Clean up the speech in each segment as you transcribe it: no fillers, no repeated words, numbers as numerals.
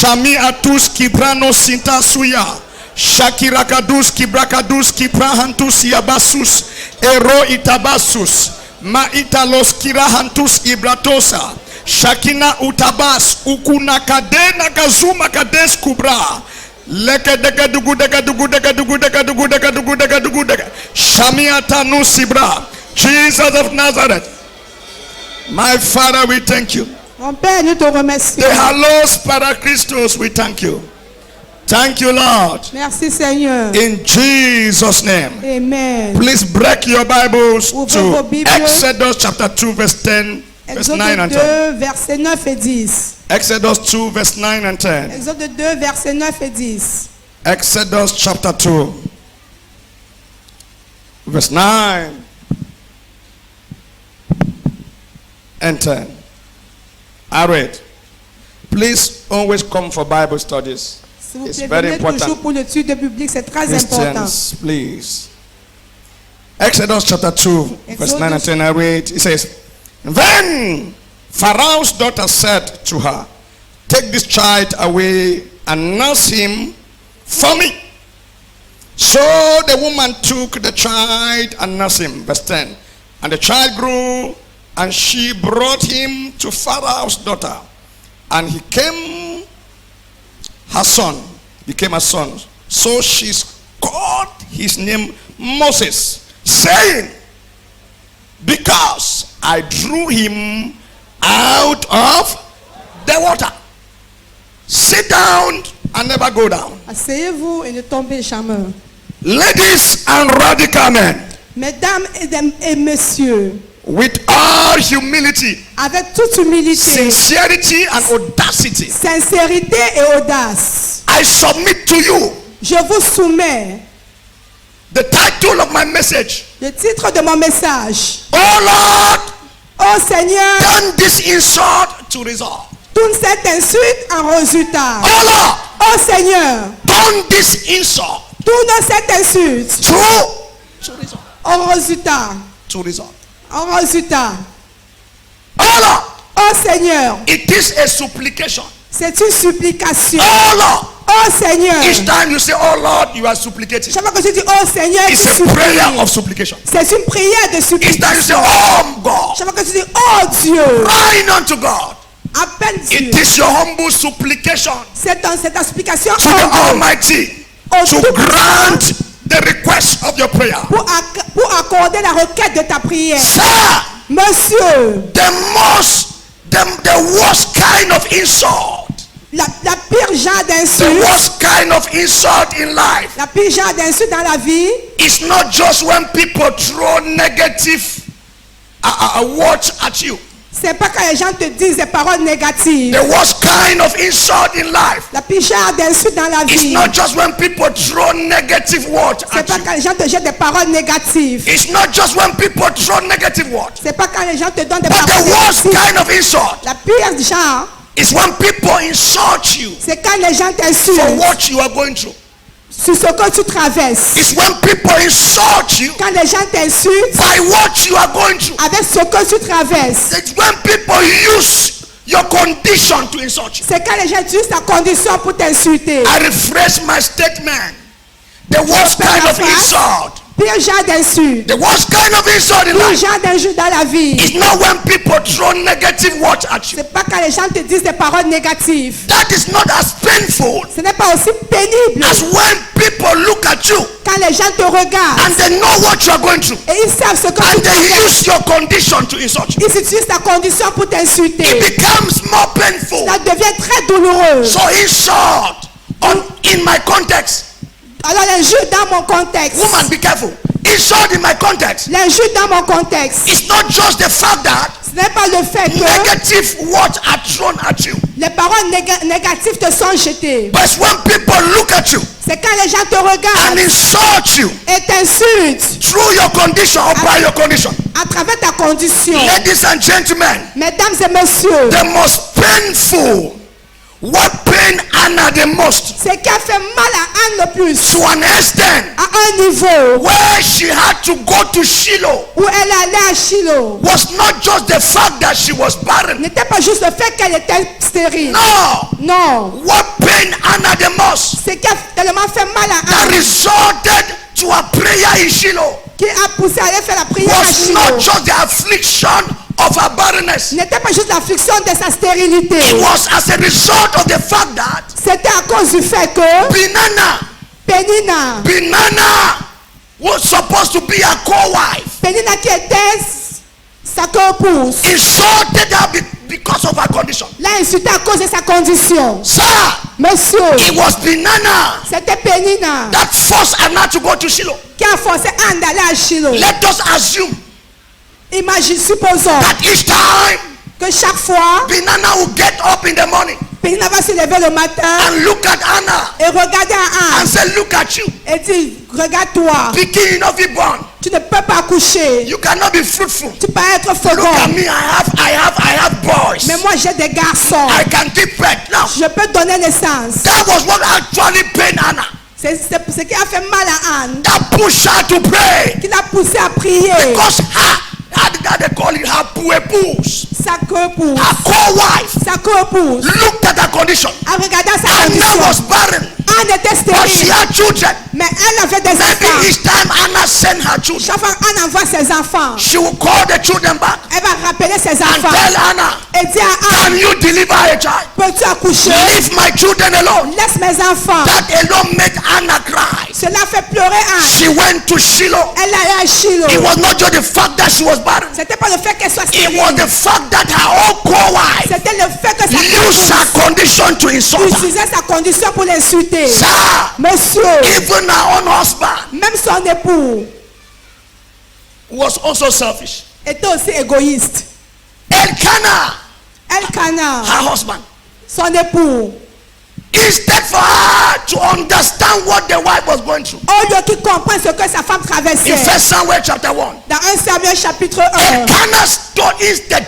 Shami atus kibrano sinta suya. Shakirakadus kibrakadus kibrahantus yabasus. Ero itabasus. Ma italos kirahantus ibratosa. Shakina utabas. Ukuna kadena gazuma kades kubra. Leke dega dugu dega dugu dega dugu dega dugu dega dugu dega dugu dega. Shamiata nusibra. Jesus of Nazareth. My Father, we thank you. Mon Père, nous te remercions. The Halos Paracristos, we thank you. Thank you, Lord. Merci Seigneur. In Jesus' name. Amen. Please break your Bibles Ouvrez to vos Bibles. Exodus chapter 2 verse 10, verse 9 and 10. Exode 2, versets 9 et 10. Exodus 2 verse 9 and 10. Exode 2, versets 9 et 10. Exodus chapter 2 verse 9 and 10. I read. Please always come for Bible studies. Si vous It's plaît, very venez toujours important. pour l'étude biblique, c'est très important. Christians, please. Exodus chapter 2, verse 9 and 10. I read. It says, Then Pharaoh's daughter said to her, Take this child away and nurse him for me. So the woman took the child and nursed him. Verse 10. And the child grew, and she brought him to Pharaoh's daughter. And he came, her son, became a son. So she called his name Moses, saying, Because I drew him out of the water. Sit down and never go down. Asseyez-vous et ne tombez jamais. Ladies and radical men, Mesdames et messieurs, with all humility, avec toute humilité, sincerity and audacity, sincérité et audace, I submit to you je vous soumets the title of my message. le titre de mon message. Oh Lord, Oh Seigneur, turn this insult to result. tourne cette insulte en résultat. Oh Lord, Oh Seigneur, turn this insult tourne cette insulte to result. en résultat. To result. En résultat. Oh Lord, Oh Seigneur, it is a supplication. c'est une supplication. Oh Lord, Oh Seigneur, each time you say, Oh Lord, you are supplicating. chaque fois que tu dis Oh Seigneur, It's tu a prayer supplies. of supplication. C'est une prière de Each time you say, supplication. Oh God, Chaque fois que tu dis Oh Dieu, crying unto God. appelle Dieu. It is your humble supplication C'est ta supplication to the Almighty au to Tout-Puissant grant the request of your prayer. pour accorder la requête de ta prière. Sir, Monsieur, the worst kind of insult, la pire genre the d'insulte, worst kind of insult in life la pire genre d'insulte dans la vie, is not just when people throw negative words at you. c'est pas quand les gens te disent des paroles négatives. The worst kind of insult in life La pire genre d'insulte dans la is vie, not just when people throw negative words c'est at pas you. quand les gens te jettent des paroles négatives. It's not just when people throw negative words. C'est pas quand les gens te donnent des But paroles the worst négatives. kind of insult La pire genre, is when people insult you c'est quand les gens for t'insultent what you are going through. sur ce que tu traverses. It's when people insult you Quand les gens t'insultent by what you are going through. avec ce que tu traverses. It's when people use your condition to insult you. C'est quand les gens utilisent ta condition pour t'insulter. I rephrase my statement. The worst kind of insult, Pire genre d'insulte, the worst kind of insult in pire life genre d'insulte dans la vie. is not when people throw negative words at you. C'est pas quand les gens te disent des paroles négatives. That is not as painful Ce n'est pas aussi pénible as when people look at you quand les gens te regardent and they know what you are going through et ils savent ce que tu and they traverses. use your condition to insult you. Ils utilisent ta condition pour It t'insulter. becomes more painful. Ça devient très douloureux. So insult in my context. Alors l'injure dans mon contexte. Woman, be careful. Insult in my context. L'injure dans mon contexte. It's not just the fact that Ce n'est pas le fait que negative words are thrown at you, les paroles négatives te sont jetées. but it's when people look at you C'est quand les gens te and regardent insult you et t'insultent through your condition or by your condition. à travers ta condition. Ladies and gentlemen, Mesdames et messieurs, the most painful, what pain Anna the most, Ce qui a fait mal à Anne le plus, to an extent à un niveau where she had to go to Shiloh, où elle allait à Shiloh, was not just the fact that she was barren. n'était pas juste le fait qu'elle était stérile. No. Non. What pained Anna the most, Ce qui a tellement fait mal à that Anne, resulted to a prayer in Shiloh, qui a poussé à aller faire la prière à was not Shiloh, just the affliction of her barrenness. n'était pas juste l'affliction de sa stérilité. It was as a result of the fact that C'était à cause du fait que Penina Pénina was supposed to be a co-wife, Pénina qui était sa co-épouse, insulted her because of her condition. l'a insulté à cause de sa condition. Sir, Monsieur, it was Penina c'était Pénina that forced Anna to go to Shiloh. qui a forcé Anne d'aller à Shiloh. Let us assume Imagine, supposons that each time que chaque fois, Penina will get up in the morning Pénina va se lever le matin and look at Anna et regarder à and Anne say, look at you, et dire, regarde-toi, picking enough born. tu ne peux pas accoucher, You cannot be fruitful. tu peux être Look at fécond. me, I have boys. Mais moi j'ai des garçons, I can give birth. Now, je peux donner naissance. that was what actually pained Anna. C'est ce qui a fait mal à Anne, That pushed her to pray. qui l'a poussé à prier. Because how did they call it? Her puepus, Sa co-épouse, her co-wife, sa co-épouse looked at her condition. a regardé sa Anna condition. was barren, Anne était but she stérile, had children. mais elle avait des Maybe enfants. each time Anna sent her children, Chaque fois Anne envoie ses enfants, she will call the children back elle va rappeler ses and enfants tell Anna, et dire à can Anne, you deliver a child? peux-tu accoucher? Leave my children alone. Laisse mes enfants. That alone made Anna cry. Cela fait pleurer Anne. She went to Shiloh. Elle allait à Shiloh. It was not just the fact that she was barren. C'était pas le fait qu'elle soit It was stérile. the fact that her own co-wife C'était le fait que sa used her co-épouse condition to insult her. utilisait sa condition pour l'insulter. Sir, Monsieur, even her own husband même son époux was also selfish. était aussi égoïste. Elkanah, Elkanah, her husband, son époux, instead for her to understand what the wife was going through, au lieu qu'il comprenne ce que sa femme in traversait, 1 Samuel chapter 1, dans 1 Samuel chapitre 1, Elkanah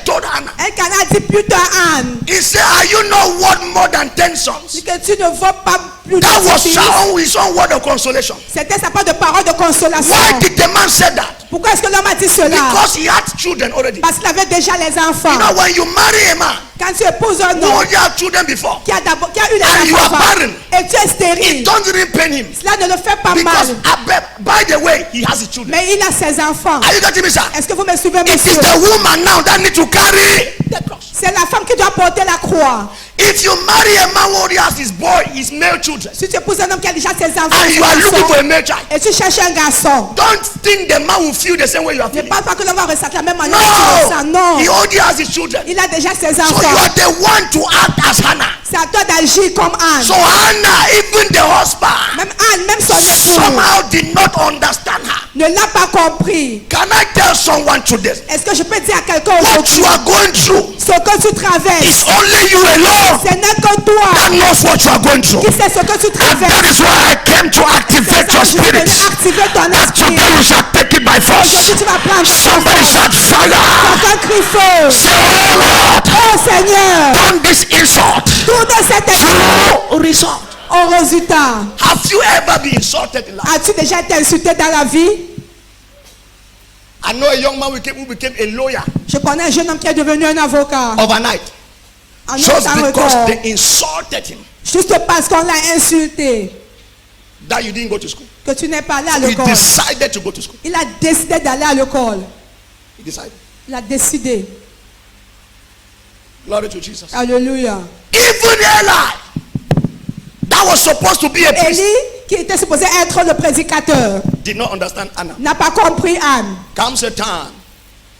told Hannah, Elkanah dit plutôt à Anne, he said, are you not worth more than 10 sons? dit que tu ne vaux pas plus de That was fils. his own word of consolation. C'était sa part de parole de consolation. Why did the man say that? Pourquoi est-ce que l'homme a dit cela? Because he had children already. Parce qu'il avait déjà les enfants. You know, when you marry a man Quand tu épouses un who homme already had children before, qui a eu And les you are enfants barren, et tu es it stérile, doesn't even pain him. cela ne le fait pas Because, mal. by the way, he has his children. Mais il a ses enfants. Are you getting me, sir? Est-ce que vous me suivez, It is monsieur? the woman now that needs to carry the cross. C'est la femme qui doit porter la croix. If you marry a man who already has his male children, Si tu épouses un homme qui a déjà ses enfants and ses you are looking garçons, for a male child, et tu cherches un garçon, don't think the man will feel the same way you are ne feeling. pense pas que l'homme va ressentir la même manière que tu ressens. No, he Non, already has his children. il a déjà ses So you enfants. are the one to act as Hannah. C'est à toi d'agir comme Anne. So Hannah, even the husband, Même Anne, même son époux, somehow did not understand her. ne l'a pas compris. Can I tell someone today? Est-ce que je peux dire à quelqu'un What aujourd'hui, you are going through ce que tu is traverses, only you alone ce n'est que toi that knows what you are going through. qui sais ce que tu And that traverses. is why I came to activate your Je vais spirit. activer ton That esprit. today you shall take it by force. Aujourd'hui, tu vas prendre ton Somebody enfant. shout fire. Quelqu'un crie feu. Say, oh Lord, Oh Seigneur, turn this insult tourne cette épreuve to result. au résultat. Have you ever been insulted in life? As-tu déjà été insulté dans la vie? I know a young man who became a lawyer Je connais un jeune homme qui est devenu un avocat. overnight En just un because record. they insulted him Juste parce qu'on l'a insulté. that you didn't go to school. Que tu n'es pas allé à He l'école. decided to go to school. Il a décidé d'aller à l'école. He decided. Il a décidé. Glory to Jesus. Alléluia. Even Eli, that was supposed to be a priest, Élie, qui était supposé être le prédicateur, did not understand Anna. n'a pas compris Anne. Comes a time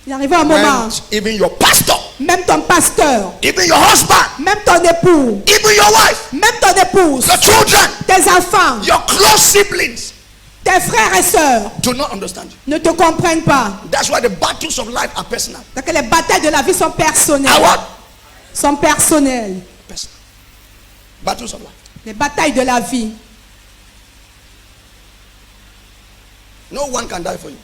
Il arrive un moment, when even your pastor, même ton pasteur, even your husband, même ton époux, even your wife, même ton épouse, your children, tes enfants, your close siblings tes frères et sœurs do not understand you. ne te comprennent pas. That's why the battles of life are personal. Donc les batailles de la vie sont personnelles. Are what? Sont personnelles. Personal. Battles of life. Les batailles de la vie. No one can die for you.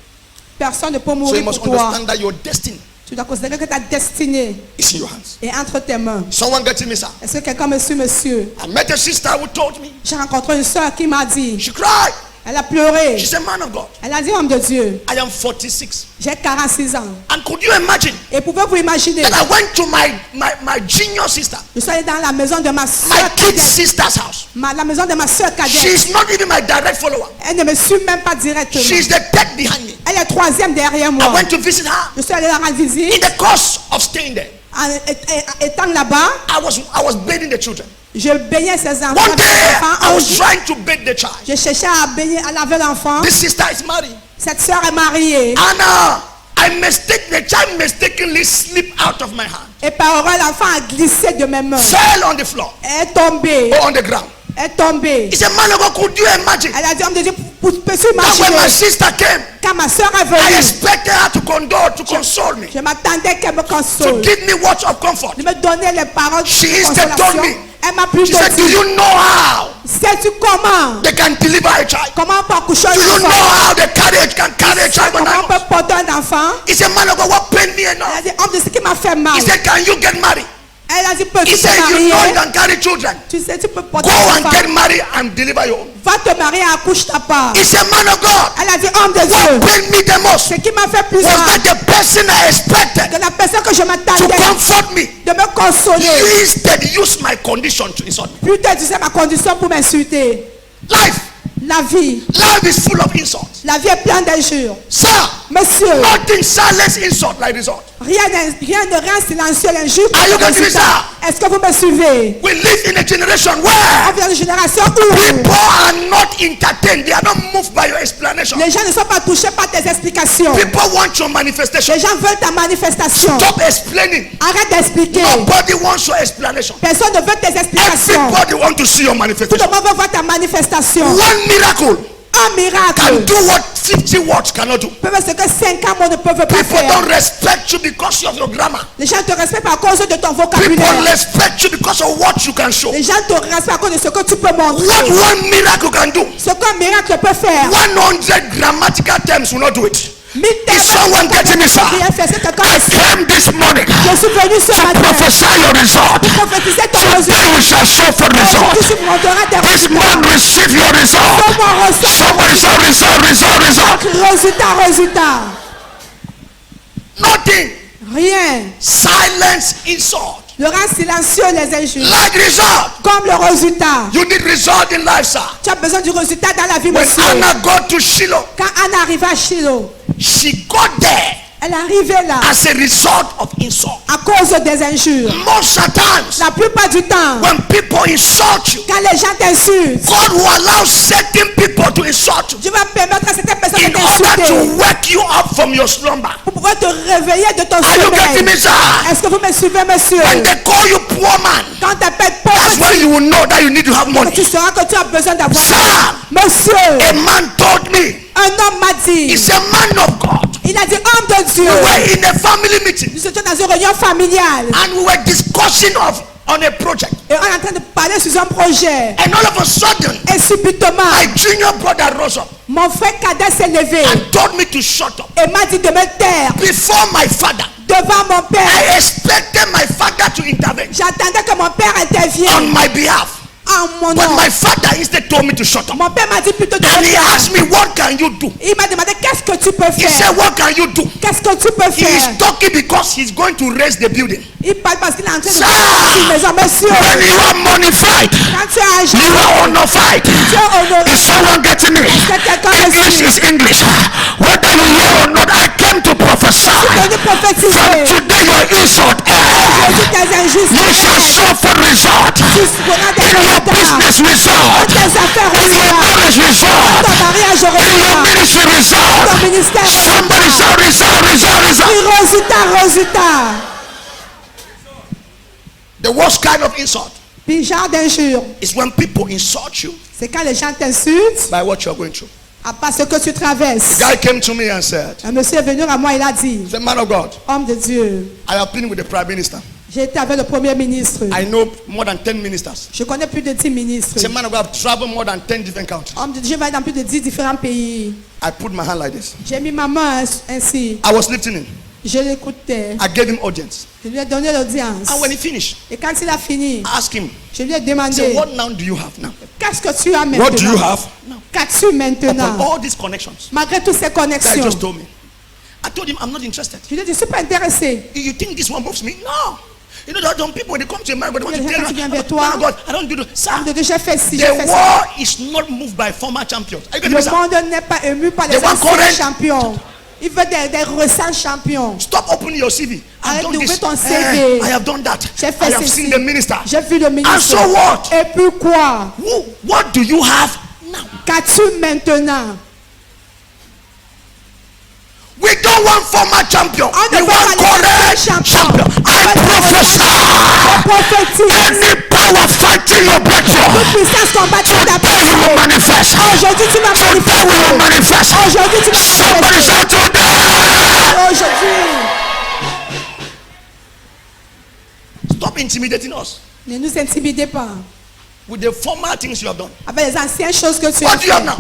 Personne ne peut So you mourir must pour toi. understand that your destiny Tu dois considérer que ta destinée is in your hands. est entre tes mains. Someone getting me, sir? Est-ce que quelqu'un me suit, monsieur? I met a sister who told me. J'ai rencontré une soeur qui m'a dit, She cried. elle a pleuré. She's a man of God. Elle a dit, homme de Dieu, I am 46. j'ai 46 ans. And could you imagine Et pouvez-vous imaginer, that I went to my junior sister, je suis allé dans la maison de ma my soeur kid cadette. sister's house? La maison de ma soeur cadette. She's not even my direct follower. Elle ne me suit même pas directement. She's the third behind me. Elle est troisième derrière I moi. went to visit her. Je suis allé la rendre visite. In the course of staying there, Étant là-bas, I was bathing the children. je baignais ses enfants. One day, I Un was jour, trying to bathe the child. je cherchais à baigner, à laver l'enfant. This sister is married. Cette soeur est mariée. And the child mistakenly slipped out of my hand. Et par erreur, l'enfant a glissé de mes mains. Fell on the floor Elle est tombée. or on the ground. Elle est tombée. He said, man of God, could you imagine? Elle a dit, homme de Dieu, peux-tu That when imaginer? my sister came, Quand ma soeur est I venue, expected her to console me, je m'attendais qu'elle me to console. give me words of comfort. De me donner les paroles de She instead told consolation. me, Elle m'a plutôt She said, do dit, you know how sais-tu comment? they can deliver a child? Comment on peut accoucher Do you un know enfant? how the carriage can carry a child when Comment I on peut porter un enfant? He said, man of God, what pained me Elle enough? a dit, homme de ce qui m'a fait mal. He said, can you get married? Elle a dit, He peux-tu te said, you know you marier? can carry children. Tu sais, tu peux Go porter un and enfant. get married and deliver your own. Va te marier et accouche ta part. He said, man of God, Elle a dit, homme de what Dieu, pained me the most ce qui m'a fait plus was mal, that the person I expected que la personne que je to m'attendais comfort me, de me consoler, you instead used my condition to insult me. plutôt tu sais ma condition pour m'insulter. Life Life is full of insults. la vie est pleine d'injures. Sir, Monsieur, nothing silence insult like result. rien de rien silencieux l'injure. Are you getting me, sir? Est-ce que vous me suivez? We live in a generation On where vient d'une génération où people are not entertained. They are not moved by your explanation. les gens ne sont pas touchés par tes explications. People want your manifestation. Les gens veulent ta manifestation. Stop explaining. Arrête d'expliquer. Nobody wants your explanation. Personne ne veut tes explications. Everybody wants to see your Tout manifestation. le monde veut voir ta manifestation. One miracle Un miracle can do what 50 words cannot do. peut faire ce que 5 mots ne peuvent pas People faire. don't respect you because of your grammar. Les gens te respectent à cause de ton People vocabulaire. respect you because of what you can show. Les gens te respectent à cause de ce que tu peux montrer. What one miracle can do, Ce qu'un miracle peut faire. 100 grammatical terms will not do it. 1000 Is someone getting me, sir? rien fait. C'est quelqu'un I qui came this morning je suis venu ce to matin prophesy your result. pour prophétiser ton Today résultat. you shall show for result. Tu montreras tes This résultats. man receive your result. Comment reçoit Somebody shout result. résultat. Nothing. Rien. Silence insult. Le rang silencieux, les injures. Like result. Comme le résultat. You need result in life, sir. Tu as besoin du résultat dans la vie, When monsieur. Anna got to Shiloh, Quand Anna arriva à Shiloh, she got there elle arrivait là as a result of insult. à cause des injures. Most of times, La plupart du temps, when people insult you, quand les gens t'insultent, God will allow certain people to insult you Dieu va permettre à certaines personnes in de order t'insulter to wake you up from your slumber. pour pouvoir te réveiller de ton Are you getting me, sommeil. sir? Est-ce que vous me suivez, monsieur? When they call you poor man, Quand t'appelles that's pauvre, when you will know that you need to have money. tu sauras que tu as besoin d'avoir. Sir, Monsieur, a man told me, un homme m'a dit, he's a man of God. il a dit, homme de Dieu, We were in a family meeting nous étions dans une réunion familiale and we were discussing on a project. et on est en train de parler sur un projet. And all of a sudden, Et subitement, my junior brother rose up mon frère cadet s'est levé and told me to shut up. et m'a dit de me taire Before my father, devant mon père. I expected my father to intervene J'attendais que mon père on intervienne my behalf. en mon But nom. my father instead told me to shut up. Mon père m'a dit plutôt de And me he taire. asked me, what can you do? Il m'a demandé qu'est-ce que tu peux He faire. said, what can you do? Qu'est-ce que tu peux He is faire? talking because he's going to raise the building. Il parle parce qu'il est en train de Sir, faire une maison. Monsieur, when you are money fight, quand tu as agi, you are honor fight. tu es honoré. Is someone getting me? Est-ce que quelqu'un me English suit? is English. Whether you hear or not, I came to prophesy. Je viens From prophétiser. today, your insult Aujourd'hui, tes you shall injustices. show for result. Tu feras des In your résultats. business result. Tes affaires In your résultats. marriage result. Ton mariage In your résultat. ministry Ton result. ministère Somebody résultat. shout result. Résultat. The worst kind of insult Puis genre d'injure, is when people insult you c'est quand les gens t'insultent by what you're going through. à part ce que tu traverses. Guy came to me and said, Un monsieur est venu à moi, il a dit, the man of God, homme de Dieu, I have been with the prime minister. j'ai été avec le premier ministre. I know more than 10 ministers. Je connais plus de 10 ministres. The man of God, I've traveled more than 10 different countries. Homme de Dieu, je vais dans plus de 10 différents pays. I put my hand like this. J'ai mis ma main ainsi. I was lifting him. Je l'écoutais. I gave him audience. Je lui ai donné l'audience. And when he finished, Et quand il a fini, I asked him, je lui ai I demandé, said, what now do you have now? qu'est-ce que tu as What do you maintenant? have now? Qu'as-tu Upon maintenant? all these connections Malgré toutes ces that he connexions. just told me. I told him, I'm not interested. Je lui ai dit, je ne suis pas intéressé. You think this one moves me? No. You know, there are some people when they come to America, they want to Il y a tell des gens qui viennent you, vers toi. "Oh God, I don't do this." Sir, De j'ai fait ci, j'ai the fait ça. war is not moved by former champions. Are you getting me, Le sir? monde n'est pas ému par les They want anciens current- champions. Il veut des récents champions. Stop opening your CV. I've Arrête done d'ouvrir this. ton CV. I have done that. J'ai fait I have ceci. seen the minister. J'ai vu le ministre. And so what? Et puis quoi? What do you have now? Qu'as-tu maintenant? We don't want former champion. On We ne veut want pas les current anciens champion. champions. I prophesy. Prophétise. Any power fighting your breakthrough. Toute puissance combattante ta Today you will paix. manifest. Aujourd'hui tu vas Today we will manifester. manifest. Aujourd'hui tu vas Somebody manifester. shout today. Aujourd'hui. Stop intimidating us Ne nous intimidez pas with the former things you have done. avec les anciennes choses que tu as What do you have fait. now?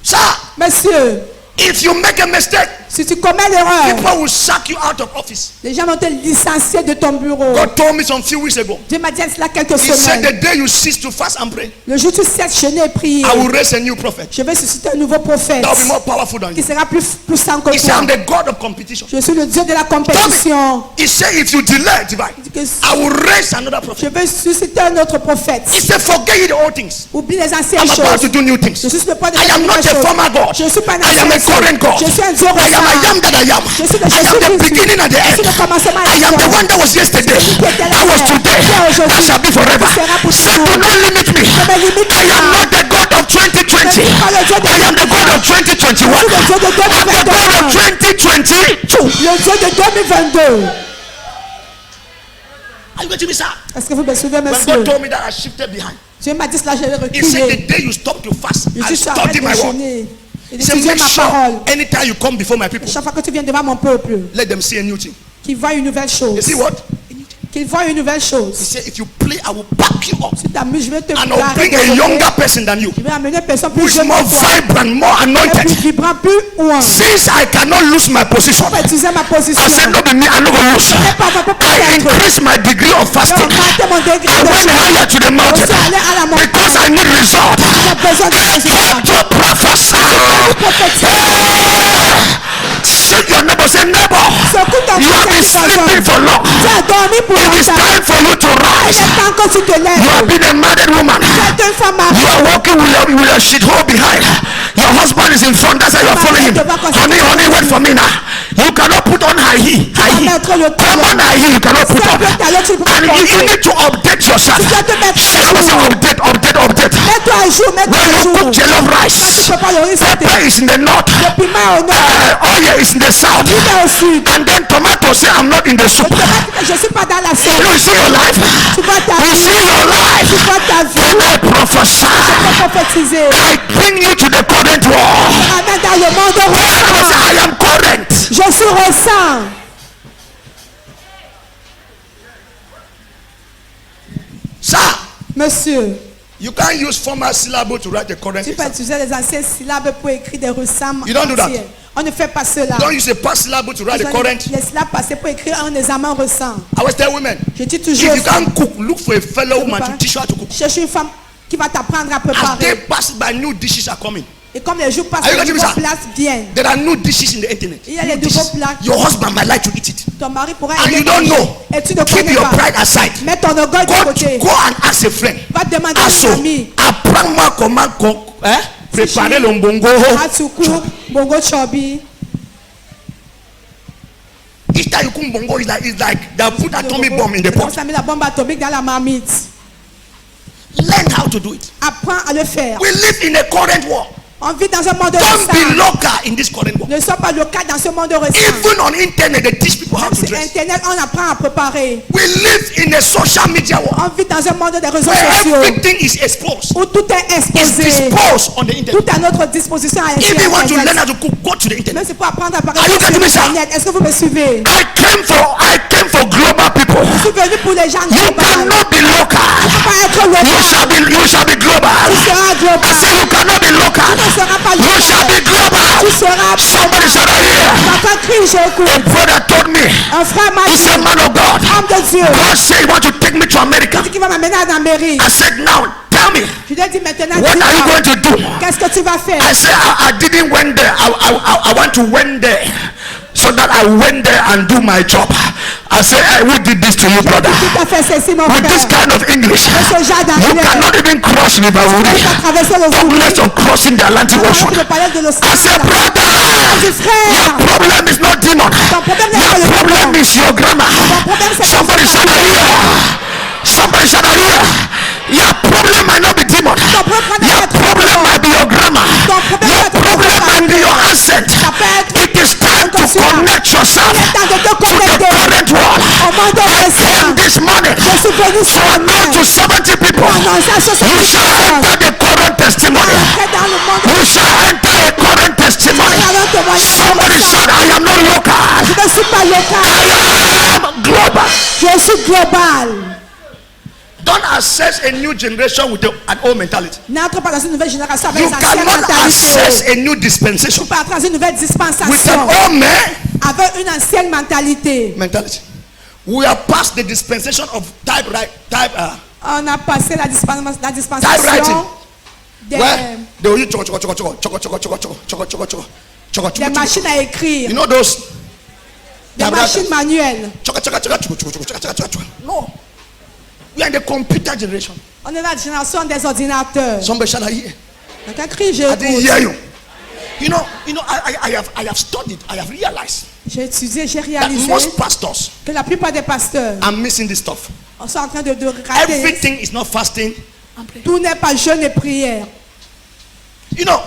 Sir, Monsieur, if you make a mistake, si tu commets l'erreur, people will sack you out of office. les gens vont te licencier de ton bureau. God told me some few weeks ago. Dieu m'a dit cela quelques He said the semaines. day you cease to fast and pray, Le jour où tu cesses jeûner et prier, I will raise a new prophet. je vais susciter un nouveau prophète That will be more powerful than qui you. sera plus puissant que He said, I'm toi. the God of competition. Je suis le Dieu de la compétition. He said, if you delay, divine, Il dit que I will raise another je prophet. vais susciter un autre prophète. He said, forget ye the old things. Oublie les anciennes I'm about to choses. do new things. Je suis sur le point de I faire am une not nouvelle a chose. former God. Je suis pas un I am a ancien current God. Je suis un Dieu I am I récent. am that I am. Je suis le I am the Jésus-Christ. beginning and the Je suis end. le commencement et I la am the fin. one that was yesterday. That was today. That shall be forever. Say, do not limit me. I am not the God of 2020. I am the God of 2021. Je suis le Dieu de I'm the God of 2021. 2022. Le Dieu de 2022. Are you getting me, sir? Est-ce que vous me suivez, When monsieur? God told me that, I shifted behind. Dieu m'a dit cela, je vais He said, the reculer. day you stop to fast Je and suis sur arrête study de my word. jeûner. Et He said, d'étudier make ma sure parole. anytime you come before my people, Chaque fois que tu viens devant mon peuple, let them see a new thing. qu'il voit une nouvelle You chose. see what? A new thing. Qu'il voit une nouvelle He chose. said, if you play, I will back you up. Tu t'amuses, je vais te And I'll barrer bring de a côté. younger person than you. Je vais amener une personne Who plus is jeune more que toi. vibrant, more Et plus anointed. vibrant, plus loin. Since I cannot lose my position, Pour utiliser ma position. I said, no, be me, I'm not going to lose. C'est pas ma propre I être. increase my degree of Je vais fasting. augmenter mon degré I de went jeûne. higher to the Je mountain suis allé à la because montagne. I need result. J'ai besoin de I résultats. came to prophesy. Shake your neighbor, say neighbor, Secoue ton you have been sleeping for long. Tu as dormi pour It is longtemps. time for you to Il rise. est temps que tu te You have lèves. been a married woman. Tu es une femme You mariée. are walking with your shit hole behind. Your husband is in front. That's why you are following him. Honey, wait for me now. You cannot put on high heel. High heel. Mettre le Common talon. high heel you cannot put on. Simple talon, tu peux pas And you porter. need to update yourself. Tu dois te mettre Say, à jour. update, update, update. Mets-toi à jour, mets-toi When à you jour. cook jollof Tu rice, peux pas le riz sauté. pepper is in the north, Le piment est au nord. oil is in the south, Il est au sud. and then tomato say I'm not in the soup. Je suis pas dans la soupe. You see your life. Tu vois ta You vie. see your life. Tu vois ta vie. Then I prophesy. Tu peux prophétiser. I bring you to the current world. Ramène dans le monde Because récent. I am current. Je suis récent. Sir, Monsieur, you can't use former syllable to write the current tu peux exam. utiliser les anciennes syllabes pour écrire des récents You don't do that. entiers. On ne fait pas cela. Don't use a past syllable to write the Ils ont current. les syllabes passées pour écrire un examen récent. I always tell women, Je dis if toujours, you can't cook, look for a fellow woman to teach you how to cook. cherche une femme qui va t'apprendre à As they préparer. pass by, new dishes are coming. Et comme les jours passent, Are you les getting me, nouveaux sir? plats viennent. There are new dishes in the internet. Il y a les New nouveaux dishes. plats. Your husband might like to eat it. Ton mari pourra And aimer you don't manger. know. Et tu ne Keep connais your pas. pride aside. Mets ton orgueil de côté. Go and ask a friend. Va demander à Asso, un ami. apprends-moi comment préparer le mbongo. Atsuku, Bongo Chobi. Each time you cook mbongo, it's like they put atomic bomb in the pot. On mis la bombe atomique dans la marmite. Learn how to do it. Apprends à le faire. We live in a current world. On vit dans un monde Don't be récent. local in this current world. Ne sois pas local dans ce monde récent. Even on internet, they teach people how to Sur dress. Internet, on apprend à préparer. We live in a social media world On vit dans un monde des réseaux where sociaux everything is exposed. où tout est It's exposé. disposed on the internet. Tout à notre disposition à If you want to learn Internet. how to cook, go to the internet. Même si pour apprendre à Are parler you sur getting me, sir? Internet, est-ce que vous me suivez? I came for global people. Je suis venu pour les gens You globaux. cannot be local. Tu ne peux pas être You local. shall be global. Tu seras I global. say you cannot be local. Tu ne seras pas You shall local. be global. Tu seras Somebody shout out here. Papa crie j'écoute. brother told me, Un frère m'a he dit, said, man of God, homme de Dieu, God said he want to take me to America. il dit qu'il va m'amener en Amérique. I said, now tell me, Je lui ai dit maintenant, what are you going dis-moi, to do? qu'est-ce que tu vas faire? I said, I didn't went there. I want to went there so that I went there and do my job. I said, hey, who did this to you, brother? Tout à fait ceci, mon With this frère. kind of English, Ce genre you d'anglais, cannot even cross River Uri. tu vas traverser le Talk less Ouri. of crossing the Atlantic Ocean. Je parlais de I l'océan. said, brother, Dis, frère, your problem is not demon. ton problème n'est pas Your le problem problème. is your grammar. problème, c'est Somebody ton shout here. Somebody shout here. Your problem might not be demon. problème Your est ton problem problème. might be your grammar. Ton problème Your est ton problem might be your vocabulaire. accent. Ça peut être It is time to conscient. connect yourself Il est temps de te to the connecter current world. au monde I présent. came this morning Je suis venu to ce matin announce to 70 people. pour annoncer à 70 You shall personnes. enter the current testimony. Entrer dans le monde. You shall enter a current testimony. Allons témoigner. Somebody shout, I am not local. Je ne suis pas local. I am global. Je suis global. Don't assess a new generation with an old mentality. N'entre pas dans une nouvelle génération avec You les anciennes cannot assess mentalités. a new dispensation Tu peux entrer dans une nouvelle with dispensation an old man avec une ancienne mentalité. mentality. We are past the dispensation of On a passé la Typewriting. dispensation des, where they will use choco. des machines à écrire, You know those des machines manuelles. No. We are in the computer generation. On est dans la génération des ordinateurs. Somebody shout here. Quelqu'un crie, I didn't hear j'écoute. you. I have studied, I have realized J'ai étudié, j'ai that réalisé most pastors que la plupart des pasteurs are missing this stuff. sont en train de rater. Everything is not fasting. Tout n'est pas jeûne et prière. You know,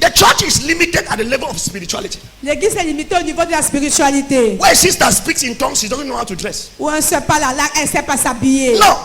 the church is limited at the level of spirituality. L'église est limitée au niveau de la spiritualité. Where a sister speaks in tongues, she doesn't know how to dress. Où un seul parle la langue, elle ne sait pas s'habiller. No,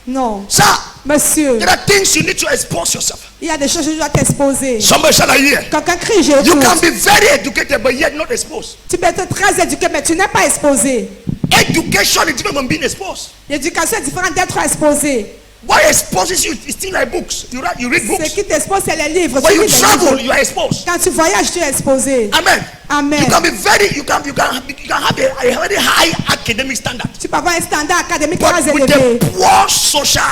Non. sir, Monsieur, there are things you need to expose yourself. il y a des choses que je dois t'exposer. Somebody shout here. Quelqu'un crie, You can j'écoute. be very educated, but yet not exposed. Tu peux être très éduqué, mais tu n'es pas exposé. Education is different from being exposed. L'éducation est différente d'être exposé. What exposes you is still like books. You read Ce books. qui t'expose, c'est les livres. When Tu you lis des travel, livres. you are exposed. Quand tu voyages, tu es exposé. Amen. Amen. You can be very, you can have a very high academic standard, Tu peux avoir un standard académique but très with élevé, a poor social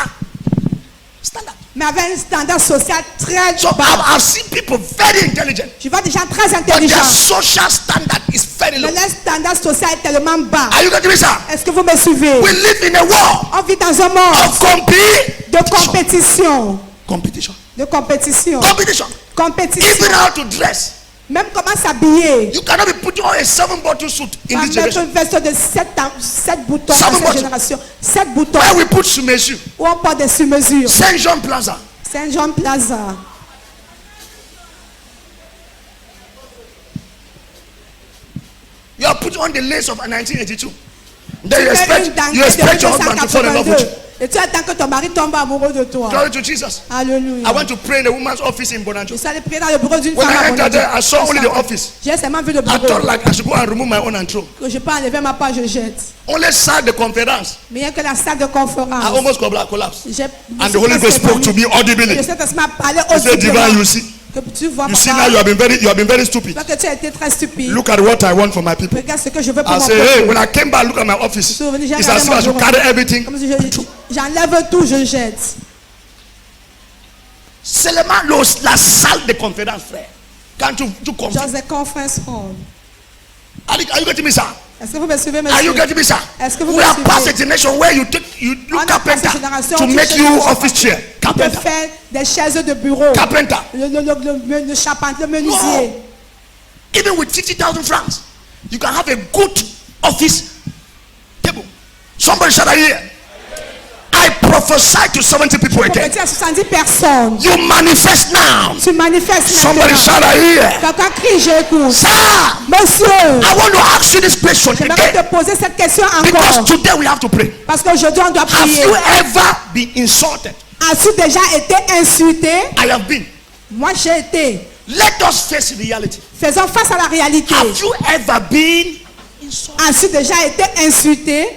standard. mais avec un standard social très So bas. I've seen people very intelligent, Tu vois des gens très but their intelligents, social standard is very low. mais leur standard social est tellement bas. Are you getting me, sir? Est-ce que vous me suivez? We live in a world On vit dans un monde of de compétition. competition. De compétition. Competition. Even Compétition. how to dress. Même comment s'habiller. You cannot be putting on a 7-bottle suit in On this va mettre generation. une veste de 7 boutons Seven dans cette buttons. génération. 7 boutons. Where we put sumesu, Où on porte des sur-mesures. Saint John Plaza. Saint-Jean Plaza. You are putting on the lace of 1982. Then you Tu mets une expect dentelle your husband to fall in love with 1982. you. Et tu attends que ton mari tombe amoureux de toi. Glory to Jesus. Alléluia. I went to pray in the woman's office in Je Bonanjo. suis allé prier dans le bureau d'une When femme I à entered there, I Bonanjo. saw only the office. J'ai seulement vu le I thought bureau. like I should go and remove my own and throw. Que je peux enlever ma part, je jette. Only said the conference. Mais il n'y a que la salle de I conférence. almost collapsed. J'ai- And the Holy Ghost spoke to me audibly. Le Saint-Esprit m'a parlé He said, Divine, audiblement. you see, Que tu vois, you see papa, now you have been very stupid. parce que tu as été très stupide. Look at what I want for my people. Regarde ce que je veux pour I mon say, hey, peuple. when I came back, look at my office. Je suis revenu, j'ai It's regardé as if mon I should bureau. carry everything. Comme si j'enlève tout, je jette. Seulement la salle de conférence, frère. Quand tu confères. Dans des conference hall. Are you getting me, sir? Est-ce que vous me suivez, Are you monsieur? getting me, sir? Est-ce que vous We me are suivez? past a generation where you On a look passé carpenter cette génération to où tu make cherches you des office chair. Tu peux Carpenter. faire des chaises de bureau. Carpenter. Le charpentier, le menuisier. No. Even with 50,000 francs, you can have a good office table. Somebody shout here. I prophesy to 70 people Pour again. petit à 70 personnes. You manifest now. Tu manifestes Somebody maintenant. shout here. Quelqu'un crie, j'écoute. Sir, Monsieur, I want to ask you this question j'aimerais again. te poser cette question Because encore. today we have to pray. Parce qu'aujourd'hui, on doit Have prier. you ever been insulted? As-tu déjà été insulté? I have been. Moi, j'ai été. Let us face reality. Faisons face à la réalité. Have you ever been insulted? As-tu déjà été insulté?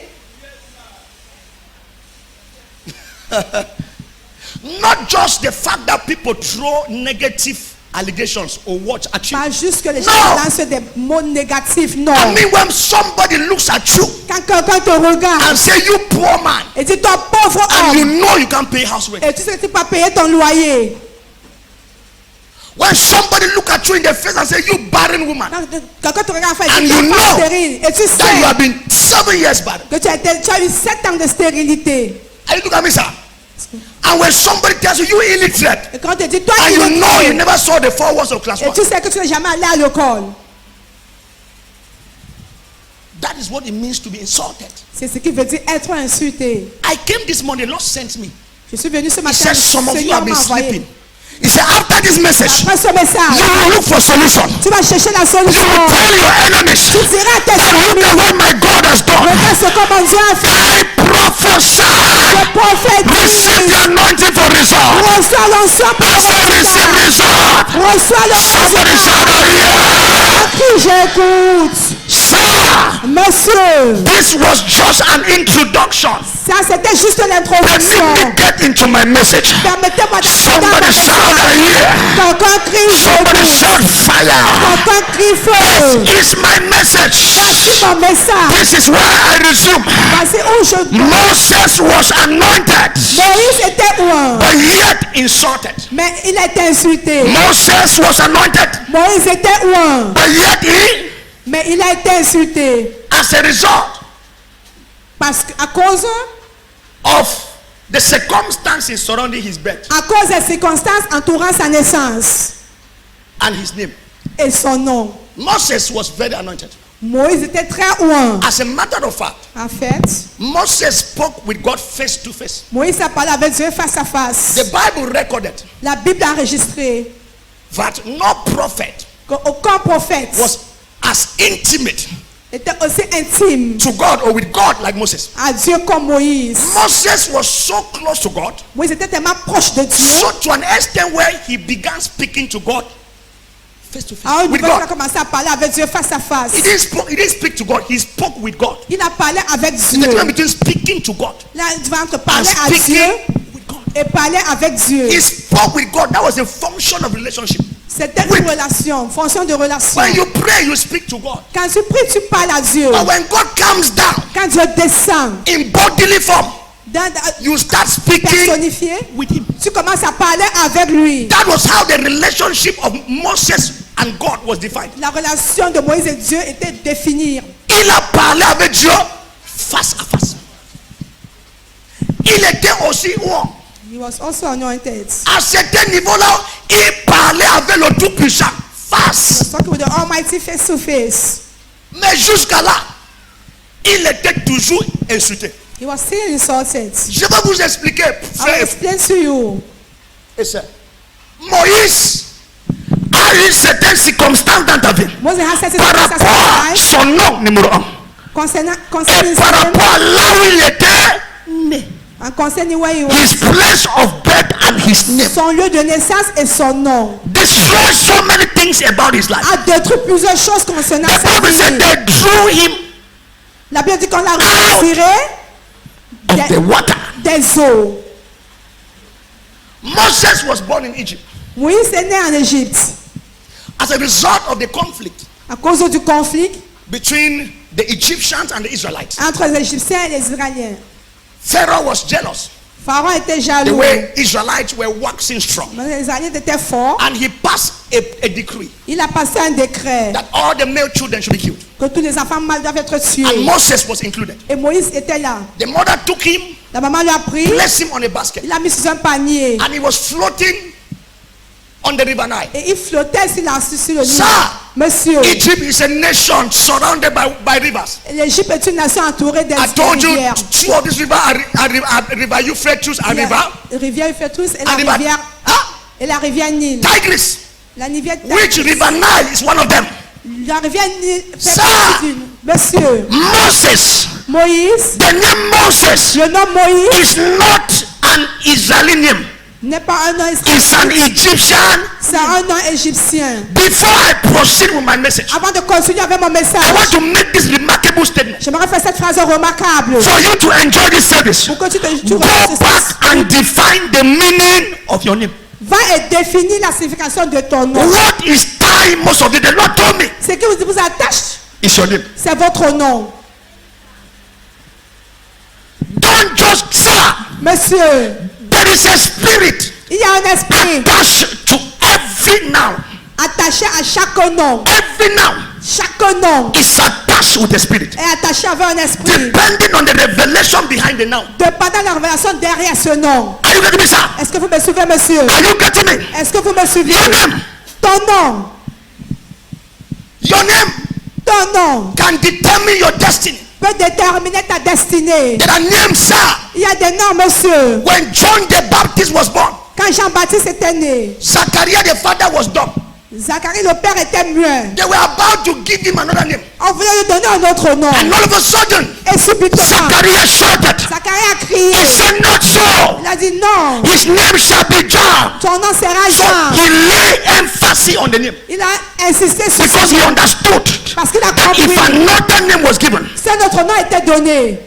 Not just the fact that people throw negative allegations or what at you. Pas juste que les gens No. lancent des mots négatifs, non. I mean, when somebody looks at you Quand quelqu'un te regarde and say, you poor man, et dit ton pauvre and you homme, know you can't pay house rent. et tu sais que tu peux pas payer ton loyer. When somebody look at you in the face and say, you barren woman, Quand quelqu'un te regarde faire And une you femme know stérile et tu that you have sais been 7 years barren. que tu as eu 7 ans de stérilité. Are you looking at me, sir? And when somebody tells you, you illiterate, Et quand on te dit toi and tu you know you es never saw the 4 walls of class et 1, tu sais que tu n'es jamais allé à l'école. that is what it means to be insulted. C'est ce qui veut dire être insulté. I came this morning, the Lord sent me. Je suis venu ce He matin, said, le some of you Seigneur have been m'a envoyé. sleeping. He said, after this message, Après ce you message, will look for solution. tu vas chercher la You solution. will tell your enemies, Tu diras à tes that look ennemis, at what my God has done. regarde ce que mon Dieu a fait. I prophesy. Le prophète Receive the dit, anointing for result. reçois l'onction pour I le said, receive résultat. result. Reçois le Somebody résultat. shout out here. Qui j'écoute. Sir, Monsieur, this was just an introduction. ça c'était juste Let l'introduction. me get into my message. Permettez-moi d'entrer dans Somebody mon shout out message. here. Quelqu'un crie Somebody j'écoute. shout fire. Quelqu'un crie feu. This is my message. Voici mon message. This is where I resume. Voici où je Moses was anointed, Moïse était loin, but yet insulted. mais il a été insulté. Moses was anointed, Moïse était loin, but yet he, mais il a été insulté. as a result Parce qu'à cause, of the circumstances surrounding his birth à cause des circonstances entourant sa naissance and his name, et son nom, Moses was very anointed. Moïse était très loin. As a matter of fact, En fait, Moses spoke with God face to face. Moïse a parlé avec Dieu face à face. The Bible recorded La Bible a enregistré that no prophet qu'aucun prophète was as intimate était aussi intime to God or with God like Moses. à Dieu comme Moïse. Moses was so close to God, Moïse était tellement proche de Dieu. so to an extent where he began speaking to God face to À un face with niveau, il a God. commencé à parler avec Dieu face à face. He didn't speak to God, he spoke with God. Il a parlé avec There's a Dieu. difference between speaking to God Là, tu vas entre and parler à speaking Dieu with God. et parler avec Dieu. He spoke with God. That was a function of relationship. C'était une relation, fonction de relation. When you pray, you speak to God. Quand tu pries, tu parles à Dieu. But when God comes down Quand Dieu descend, in bodily form, dans, you start speaking personnifié, with him. tu commences à parler avec lui. That was how the relationship of Moses and God was defined. La relation de Moïse et Dieu était définie. Il a parlé avec Dieu face à face. Il était aussi haut. He was also anointed. À certain niveau-là, il parlait avec le Tout-Puissant face. Talking with the Almighty face to face. Mais jusqu'à là, il était toujours insulté. He was still insulted. Je vais vous expliquer, I will frère explain to you. et sœurs. Moïse a eu certaines circonstances dans ta vie Moses has said par rapport à son nom numéro 1 concerning et par rapport à là où il était né. and concerning where he His was, place of birth and his name son lieu de naissance et son nom. destroyed so many things about his life. A détruit plusieurs choses concernant The sa Bible said vie. they drew him La Bible dit qu'on l'a retiré of the water. des eaux. Moses was born in Egypt Moïse est né en Égypte. as a result of the conflict À cause du conflit between the Egyptians and the Israelites. entre les Égyptiens et les Israéliens. Pharaoh was jealous Pharaon était the jaloux. way Israelites were waxing strong, Mais les Israéliens étaient forts. and he passed a decree Il a passé un décret that all the male children should be killed, que tous les enfants mâles doivent être and tués. Moses was included. Et Moïse était là. The mother took him, La maman lui a pris, placed him on a basket, il l'a mis sur un panier. and he was floating on the river Nile. Et il flottait sur le Nil. Sir, Monsieur, Egypt is a nation surrounded by rivers. l'Égypte est une nation entourée des I told you rivières. two of these rivers are river Euphrates and river La rivière Euphrates et la and river rivière ah, et la rivière Nil. Tigris. La rivière Which river Nile is one of them? La rivière Nil fait Sir. partie d'une. Monsieur, Moses. Moïse, The name Moses le nom Moïse is not an Israeli name. n'est pas un nom It's israélien, an Egyptian. c'est un nom égyptien. Before I proceed with my message, Avant de continuer avec mon I message, want to make this remarkable statement. j'aimerais faire cette phrase remarquable. For you to enjoy this service, Pour que tu go regardes ce back and define the meaning of your name. Va et définis la signification de ton nom. What is tying most of it? The Lord told me. Ce qui vous attache, It's your name. c'est votre nom. Don't just say. Monsieur, There is a spirit il y a un esprit attached to every noun. attaché à chaque nom. Every noun Chaque nom is attached with the spirit. est attaché avec un esprit. Depending on the revelation behind the noun. Dépendant de la révélation derrière ce nom. Are you getting me, sir? Est-ce que vous me suivez, monsieur? Are you getting me? Est-ce que vous me suivez? Your name. Ton nom. Your name Ton nom can determine your destiny. peut déterminer ta destinée. There are names, sir. Il y a des noms, monsieur. When John the Baptist was born, Quand Jean-Baptiste était né, Zachariah the father was dumb. Zacharie le père était muet. They were about to give him another name. On voulait lui donner un autre nom. And all of a sudden, Et subitement, Zachariah shouted. Zacharie a crié. He said, not so. Il a dit non. His name shall be John. Ton nom sera So Jean. he lay emphasis on the name. Il a insisté sur Because ce he nom. understood Parce qu'il a that if compris. another name was given. Si notre nom était donné.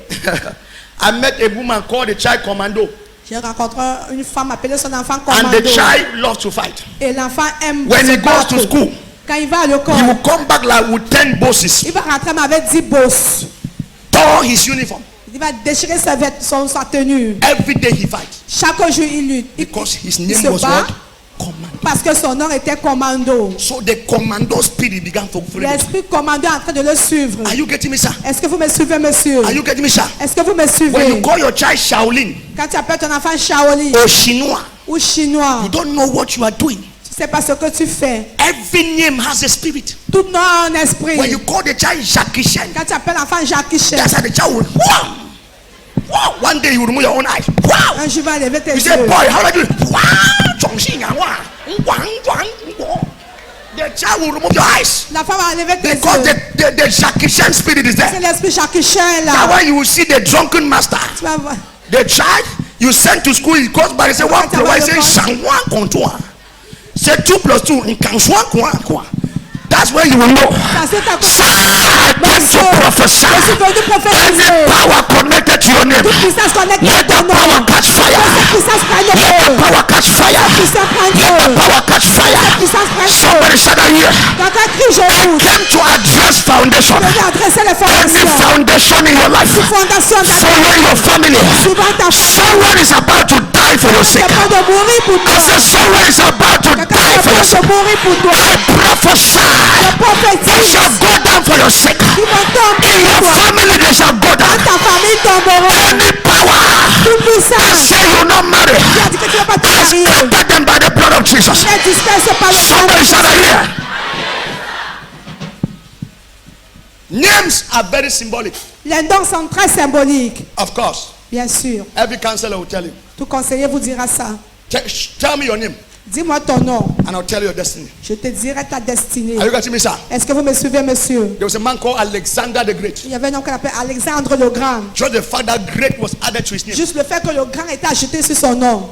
I met a woman called the child commando. J'ai rencontré une femme appelée son enfant And the commando. child loves to fight. Et l'enfant aime When se he goes battre. to school, Quand il va à he l'école, will come back like with 10 bosses. il va rentrer mais avec 10 bosses. Tore his uniform. Il va déchirer sa tenue. Every day he fights. Chaque jour, il lutte. Because his Il name se was bat what? Commando. parce que son nom était commando. So the commando spirit began to follow him. L'esprit commando est en train de le suivre. Are you getting me, sir? Est-ce que vous me suivez, monsieur? Are you getting me, sir? Est-ce que vous me When suivez? you call your child Shaolin Quand tu appelles ton enfant Shaolin or Chinois, ou chinois, you don't know what you are doing. tu ne sais pas ce que tu fais. Every name has a spirit. Tout nom a un esprit. When you call the child Jackie Chan, Quand tu appelles l'enfant Jackie Chan, that's how the child will. Wow! Wow! One day you remove your own eyes. Wow! un jour va lever tes You say, yeux. boy, how do I do it? Wow! 重新讲话. The child will remove your eyes La femme va lever tes because yeux. the Jackie Chan spirit is C'est there. l'esprit Jackie Chan That's là. why you will see the drunken master. Tu vas voir. The child you send to school, he goes back and say, one plus one, he say, Shangwa Kontua. Say 2 plus 2, in Kanswa Kwa. That's where you will know. Parce que t'as Sir, I came to prophesy. Je suis venu Any prophétiser. power connected to your name, Toute puissance connectée à let ton the power nom. catch fire. Cette puissance prenne Let the feu. power catch fire. Puissance prenne Let the feu. power catch fire. Puissance prenne Somebody feu. shout out here. Quelqu'un crie, je I vous. came to address foundation. Je vais adresser les Any fondations. foundation in your life, Fondation de follow your family. suivant ta Someone is about to die for your sake. Quelqu'un de mourir pour I toi. said someone is about to Quelqu'un die for your de sake. mourir pour toi. I prophesy. Je They prophétise. shall go down for your sake. Ils vont tomber In your pour toi. family, they shall go down. Ta famille tomberont. Any power Toute that puissance. say you will not marry, Qui a dit que tu ne vas pas te I marier. scatter them by the blood of Jesus. Les disperse par le sang de Somebody shout out Jésus. here. Names are very symbolic. Les noms sont très symboliques. Of course. Bien sûr. Every counselor will tell you. Tout conseiller vous dira ça. Tell me your name Dis-moi ton nom. and I'll tell you your destiny. Je te dirai ta destinée. Are you getting me, sir? Est-ce que vous me suivez, monsieur? There was a man called Alexander the Great. Il y avait un homme qu'on appelle Alexandre le Grand. Just the fact that great was added to his name. Juste le fait que le Grand était ajouté sur son nom.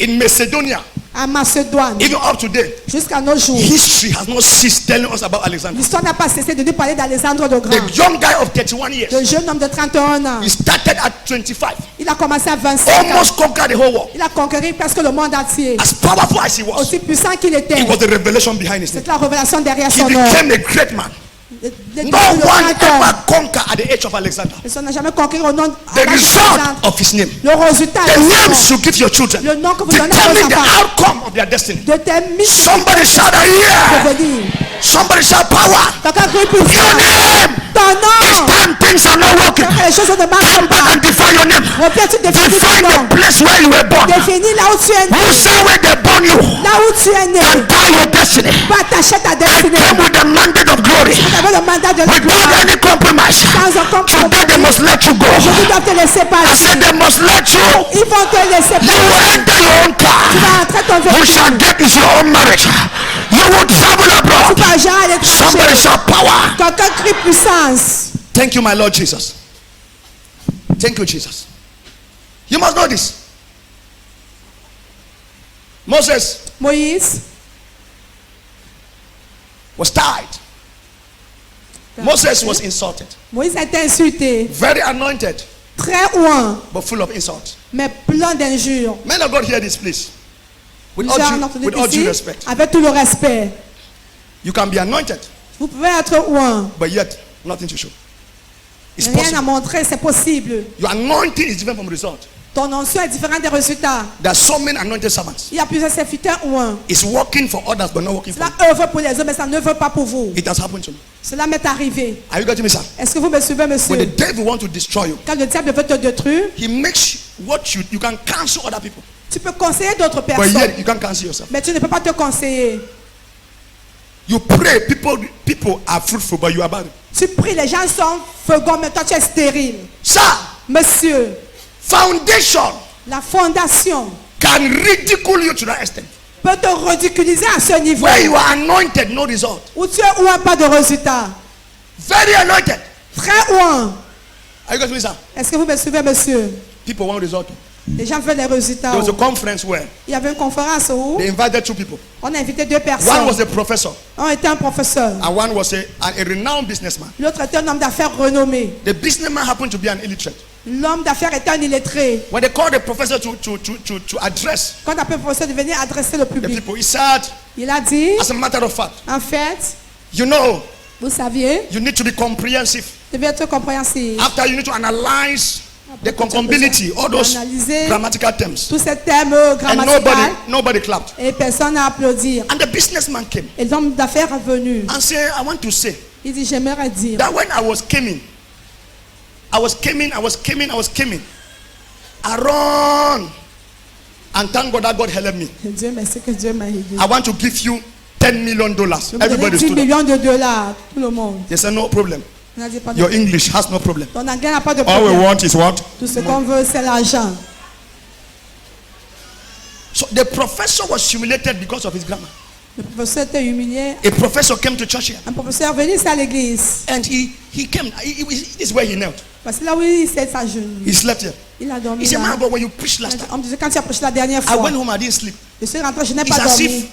In Macedonia, À Macédoine. even up to date, Jusqu'à nos jours. history has not ceased telling us about Alexander. L'histoire n'a pas cessé de nous parler d'Alexandre le Grand. The young guy of 31 years, Le jeune homme de 31 ans. he started at 25, Il a commencé à 25 ans. almost conquered the whole world. Il a conquéru presque le monde entier. As powerful as he was, Aussi puissant qu'il était. it was the revelation behind his name. C'est la révélation derrière He son nom. became a great man. Le No one grand homme. ever conquered at the age of Alexander. Personne n'a jamais conquis au nom The à l'âge result d'Alexandre. of his name, Le résultat the de son names nom. you give your children, Le nom que vous donnez à determine vos the enfants. outcome of their destiny. Détermine Somebody shout out here. devenir. Somebody shout power. Quelqu'un crie Your puissant. name. Ton Each nom. time things are not working, Quand les choses ne marchent pas. and define your name. Reviens, tu définis ton Define nom. the place where you were born. Définis là où tu es né. Who say where they born you? Là où tu es né. And die your destiny. Va attacher ta I destinée. came with the mandate of glory. Tu avais le mandat de la Without gloire. any compromise. Sans un Today they compromis. must let you go. Aujourd'hui, ils doivent te laisser I passer. said they must let you. Ils vont te laisser You will passer. enter your own Tu car. vas entrer ton You véhicule. shall get into your own marriage. You will travel Tu abroad. vas gérer à Somebody l'étranger. shout power. Quelqu'un crie puissance. Thank you, my Lord Jesus. Thank you, Jesus. You must know this. Moses Moïse. was tied. Moses was insulted. Moïse a été insulté. Very anointed, Très loin. but full of insult. Mais plein d'injures. Men of God, hear this, please. With Plusieurs all due- d'entre nous with all due ici, respect. avec tout le respect. You can be anointed, Vous pouvez être oint. but yet nothing to show. It's Rien à possible. montrer, c'est possible. Your anointing is different from result. Ton onction est différent des résultats. There are so many anointed servants. Il y a plusieurs serviteurs oint. It's working for others, but not working for Cela you. œuvre pour les hommes, mais ça ne veut pas pour vous. It has happened to me. Cela m'est arrivé. Are you getting me, sir? Est-ce que vous me suivez, When monsieur? the devil wants to destroy you, Quand le diable veut te détruire, he makes what you can counsel other people, tu peux conseiller d'autres but personnes, yet you can't counsel yourself. mais tu ne peux pas te conseiller. You pray, people are fruitful, but you are barren. Tu pries, les gens sont féconds, mais toi tu es stérile. Sir, Monsieur, foundation la fondation can ridicule you to that extent. peut te ridiculiser à ce niveau. Where you are anointed, no result. Où tu es oint, pas de résultat. Very anointed. Très oint. Are you getting me, sir? Est-ce que vous me suivez, monsieur? People want result. Les gens veulent les résultats. There was a conference where Il y avait une conférence où they invited two people. on a invité deux One personnes. was a professor, Un était un professeur. and one was a renowned businessman. L'autre était un homme d'affaires renommé. The businessman happened to be an illiterate. L'homme d'affaires était un illettré. When they called the professor to address Quand on appelle le professeur de venir adresser le the public, people, he said, il a dit, as a matter of fact, en fait, you know, vous saviez, you need to be comprehensive. vous devez être compréhensif. After you need to analyze the concombility, all those Analyser grammatical terms. tous ces termes And grammaticaux nobody clapped. et personne n'a applaudi. And the businessman came Et l'homme d'affaires est venu. and said, I want to say Il dit, j'aimerais dire that when I was coming, I run. And thank God that God helped me. Dieu merci que Dieu m'a aidé. I want to give you $10 million. Je vais vous donner Everybody 10 stood up. millions de dollars, tout le monde. They said, no problem. On a dit, pas de Your English has no problem. Ton anglais n'a pas de All we problème. want is what? Tout ce qu'on veut, c'est l'argent. So the professor was humiliated because of his grammar. Le professeur était humilié. A professor came to church here. Un professeur est venu ici à l'église. And he came. This is where he knelt. Parce que là où il s'est s'agenouillé, He slept here. il a dormi He said, man, là. but when you preached last time, On me disait, quand tu as prêché la dernière I fois, went home, I didn't sleep. je suis rentré, je n'ai It's pas as dormi. if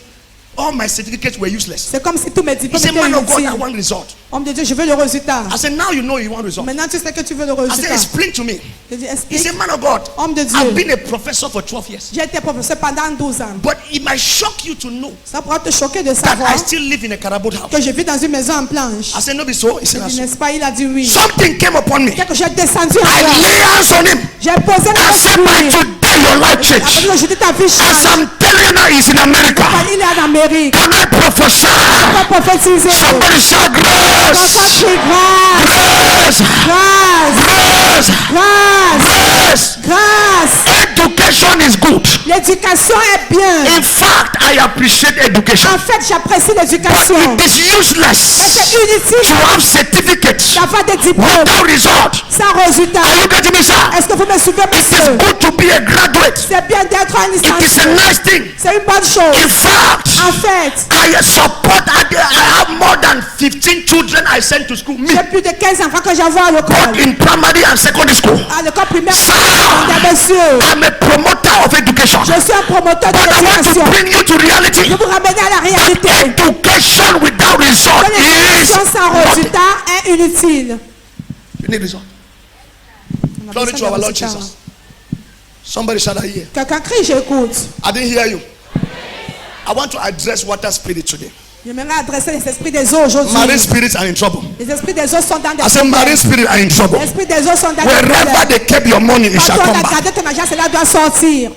all my certificates were useless. C'est comme si tous mes He diplômes said, étaient man of God, I inutiles. want result. Homme de Dieu, je veux le résultat. I said, now you know you want result. Maintenant, tu sais que tu veux le I said, résultat. explain to me. Je dis, He explique. said, man of God, Homme de I've been Dieu, a professor for 12 years. j'ai été professeur pendant 12 ans. But it might shock you to know Ça pourra te choquer de that savoir I still live in a carabout house. que je vis dans une maison en planche. I said, no, be so. He Je said, dis, "Yes." n'est-ce pas? Il a dit oui. Something came upon me. Dès que j'ai descendu en I moi, lay hands on him. j'ai posé I la said, by today your life Après, change. je dis ta vie As change. I'm telling you now, he's in America. Il est en Amérique. Can I prophesy? Pas prophétiser. Somebody shout grace. L'enfant crie grâce, Grace. grâce, Grace. grâce, Grace. grâce. Education is good. L'éducation est bien. In fact, I appreciate education. En fait, j'apprécie l'éducation. It is C'est useless to inutile have certificates d'avoir des diplômes without result. sans résultat. Are you getting me, sir? Est-ce que vous me suivez, It is monsieur? good to be a graduate. C'est bien d'être un It is a licencié. nice thing. C'est une bonne In chose. fact, En fait, I support. I have more than 15 children I sent to school. Me, j'ai plus de 15 enfants que j'envoie à both l'école. in primary and secondary school. À l'école primaire, Sir, monsieur. I'm a promoter of education. Je suis un promoteur de But I want to l'éducation. bring you to reality. Je vous ramène à la réalité. Education without result Que is l'éducation sans nothing. résultat est inutile. You need result. On a Glory besoin to our de Lord résultats. Jesus. Somebody shout out here. Quelqu'un crie, j'écoute. I didn't hear you. I want to address water spirit today. J'aimerais adresser les esprits des eaux aujourd'hui. Marine spirits are in trouble. Les esprits des eaux sont dans des I said marine problèmes. spirits are in trouble. Les esprits des eaux sont dans des Wherever problèmes. they kept your money, it shall Quand on come a back. gardé ton argent, cela doit sortir.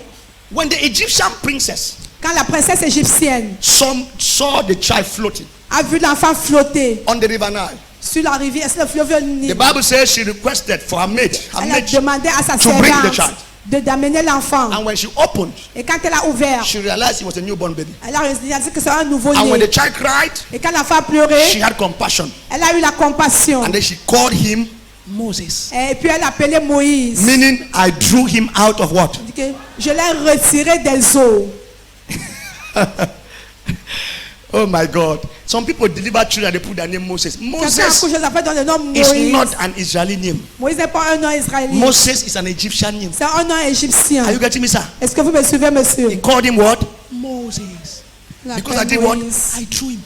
When the Egyptian princess Quand la princesse égyptienne saw the child floating a vu l'enfant flotter on the river Nile, sur la rivière, sur le fleuve Nil, the Bible says she requested for her maid elle a demandé à sa to bring the child. servante d'amener l'enfant. And when she opened, Et quand elle a ouvert, she realized it was a newborn baby. elle a dit que c'est un nouveau And when né. the child cried, Et quand l'enfant a pleuré, she had compassion. elle a eu la compassion. And then she called him Moses. Et puis elle a appelé Moïse. Meaning, I drew him out of what? Elle dit que je l'ai retiré des eaux. Oh my God. Some people deliver children, they put their name Moses. Quelqu'un Moses accouche des enfants dans le nom is Moïse. not an Israeli name. Moïse n'est pas un nom israélien. Moses is an Egyptian name. C'est un nom égyptien. Are you getting me, sir? Est-ce que vous me suivez, monsieur? He called him what? Moses. Il Because I l'appelle did what? Moïse. I drew him.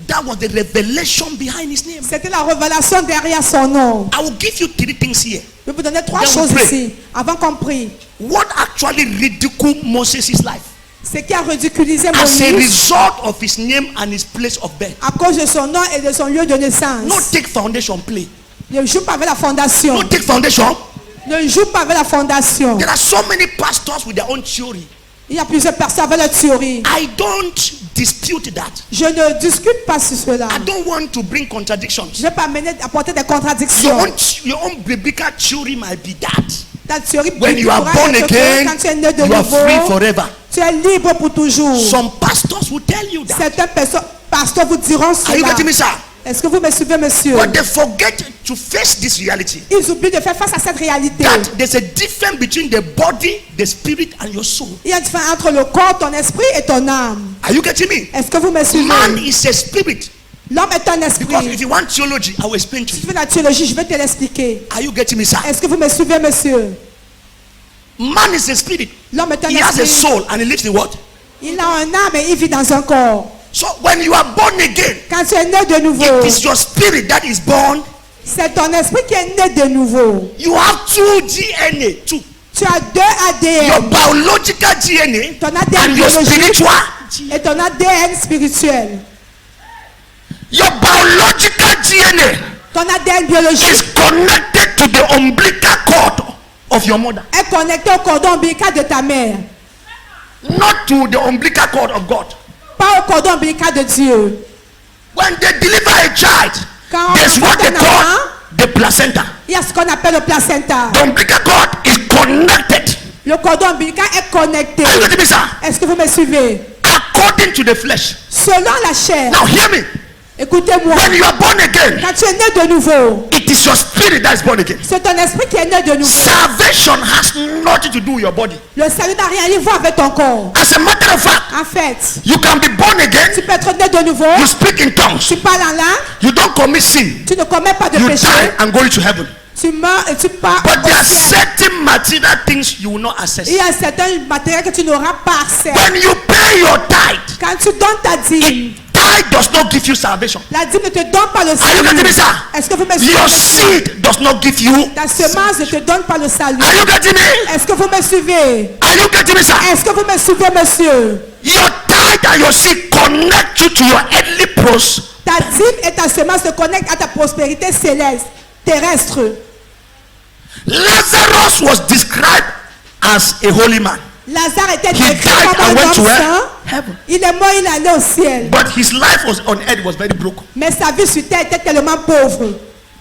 That was the revelation behind his name. C'était la révélation derrière son nom. I will give you three things here. Je vais vous donner trois Then we choses pray. ici. Avant qu'on prie. What actually ridiculed Moses' life? Ce qui a ridiculisé as a Moïse result of his name and his place of birth. à cause de son nom et de son lieu de naissance. No take foundation play. Ne joue pas avec la fondation. No take foundation. Ne joue pas avec la fondation. There are so many pastors with their own theory. Il y a plusieurs personnes avec leur théorie. I don't dispute that. Je ne discute pas sur cela. I don't want to bring Je contradictions. ne vais pas apporter des Your contradictions. own biblical theory might be that. Ta théorie When you are pourra born être que again, quand tu es né de you are nouveau, free forever. tu es libre pour toujours. Some pastors will tell you that. Certaines personnes, pasteurs vous diront Are you cela. getting me, sir? Est-ce que vous me suivez, monsieur? But they forget to face this reality. Ils oublient de faire face à cette réalité. That there's a difference between the body, the spirit, and your soul. Il y a une différence entre le corps, ton esprit et ton âme. Are you getting me? Est-ce que vous me suivez? Man is a spirit. L'homme est un esprit. Because if you want theology, I will explain to Si you. tu veux la théologie, je vais te l'expliquer. Are you getting me, sir? Est-ce que vous me suivez, monsieur? Man is a spirit. L'homme est un He has a esprit. soul and he lives in what? Il a un âme et il vit dans un corps. So when you are born again, Quand tu es né de nouveau, it is your spirit that is born. c'est ton esprit qui est né de nouveau. You have two DNA, two. Tu as deux Your ADN. biological DNA Ton ADN and your biologique spiritual. et ton ADN spirituel. Your biological DNA Ton ADN biologique is connected to the umbilical cord of your mother, est connecté au cordon ombilical de ta mère. not to the umbilical cord of God. Pas au cordon ombilical de Dieu. When they deliver a child, Quand there's on what they fait un call enfant, the placenta. il y a ce qu'on appelle le placenta. The umbilical cord is connected. Le cordon ombilical est connecté. Are you getting me, sir? Est-ce que vous me suivez? According to the flesh. Selon la chair. Now hear me. Écoutez-moi. When you are born again, Quand tu es né de nouveau, it is your spirit that is born again. c'est ton esprit qui est né de nouveau. Salvation has nothing to do with your body. Le salut n'a rien à voir avec ton corps. As a matter of fact, En fait, you can be born tu again, peux être né de nouveau. you speak in tongues, Tu parles en langue. you don't commit sin, Tu ne commets pas de you péché. die and go into heaven. Tu meurs et tu pars But au there are ciel. certain material things you will not access. Il y a certains matériels que tu n'auras pas accès. When you pay your tithe, Quand tu donnes ta dîme, tithe does not give you salvation. la dîme ne te donne pas le Are you getting me, salut. sir? Est-ce que vous me Your suivez? seed does not give you. Ta semence ne te donne pas le salut. Are you getting me? Est-ce que vous me suivez? Are you getting me, sir? Est-ce que vous me suivez, monsieur? Your tithe and your seed connect you to your earthly pros. Ta dîme et ta semence se connectent à ta prospérité céleste, terrestre. Lazarus was described as a holy man, Lazare était He décrit died comme and un went homme to where? saint. Heaven. Il est mort, il est allé au ciel. But his life was on earth was very broken. Mais sa vie sur terre était tellement pauvre.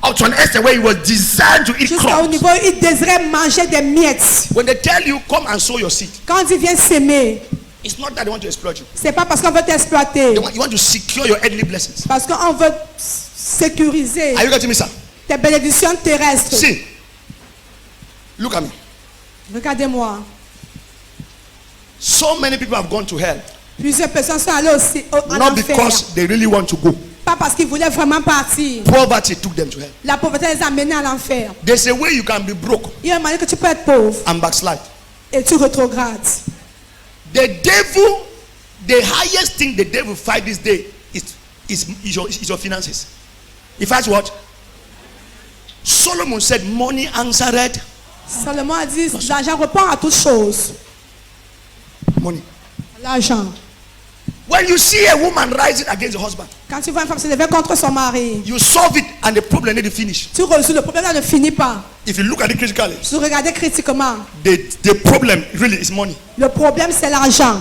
Up to an extent where he was designed to eat Jusqu'au crumbs. niveau où il désirait manger des miettes. When they tell you come and sow your seed, Quand on dit viens s'aimer, it's not that they want to exploit you. c'est pas parce qu'on veut t'exploiter. You want to secure your earthly blessings. Parce qu'on veut sécuriser Are you getting me, sir? tes bénédictions terrestres. See, look at me. Regardez-moi. So many people have gone to hell, Plusieurs personnes sont allées aussi en not enfer. because they really want to go. Pas parce qu'ils voulaient vraiment partir. Poverty took them to hell. La pauvreté les a menés à l'enfer. There's a way you can be broke Il y a un moyen que tu peux être pauvre and backslide. et tu rétrogrades. The devil, the highest thing the devil fight this day is your finances. He fights what? Solomon said, money answered Seulement a dit l'argent répond à toutes choses. money. L'argent. When you see a woman rising against her husband, Quand tu vois une femme se lever contre son mari, you solve it and the problem need to finish. tu résous le problème là ne finit pas. If you look at it critically, Tu regardes critiquement. the problem really is money. Le problème c'est l'argent.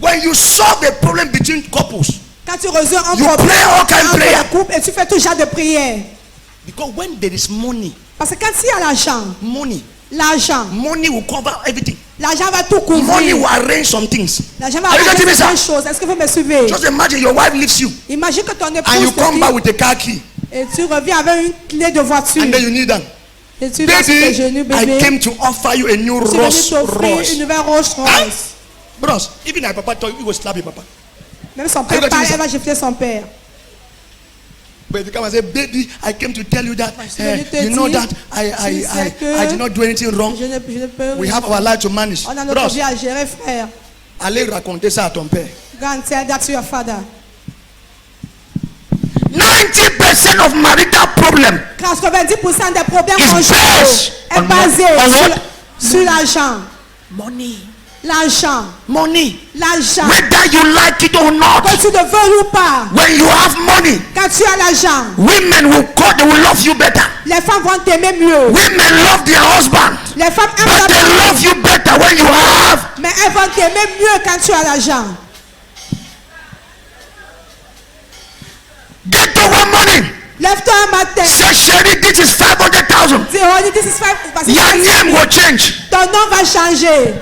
When you solve a problem between couples, Quand tu résous un You problème pray all kind entre prayer. le couple et tu fais tout genre de prière. because when there is money, Parce que quand il y a l'argent, money will cover everything. l'argent va tout Money will couvrir. arrange some things. L'argent va Are you getting me, arranger sir? certaines choses. Est-ce que vous me suivez? Just imagine your wife leaves you Imagine que ton and you épouse te come back quitte with a car key et tu reviens avec une clé de voiture. and then you kneel down. Et tu vas sur tes genoux, Baby, I bébé. came to offer you a new Je suis venu Rolls t'offrir Royce. une nouvelle Rolls Hein? Royce. Bros, even if papa told you, he will slap your papa. Même son Are you père getting parle, me, elle va gifler son père. But if you come and say, baby, I came to tell you that, suis venu te you know dire, that tu sais que I did not do anything wrong. Je ne peux We rien. have our life to manage. On a notre Bros, vie à gérer, frère. allez raconter ça à ton père. Go and tell that to your father. 90% of marital problem 90% des problèmes is conjugaux based est on basé what? sur, sur l'argent. Money. L'argent. Money. L'argent. Whether you like it or not, Que tu le veuilles ou pas, when you have money, quand tu as l'argent, women will call, they will love you better. les femmes vont t'aimer mieux. Women love their husband, Les femmes aiment but leur they mari, love you better when you have. mais elles vont t'aimer mieux quand tu as l'argent. Get to one money. Lève-toi un matin. Say, Sherry, this is 500,000. Dis, Ronnie, this is five. Parce que Your name will change ton nom va changer.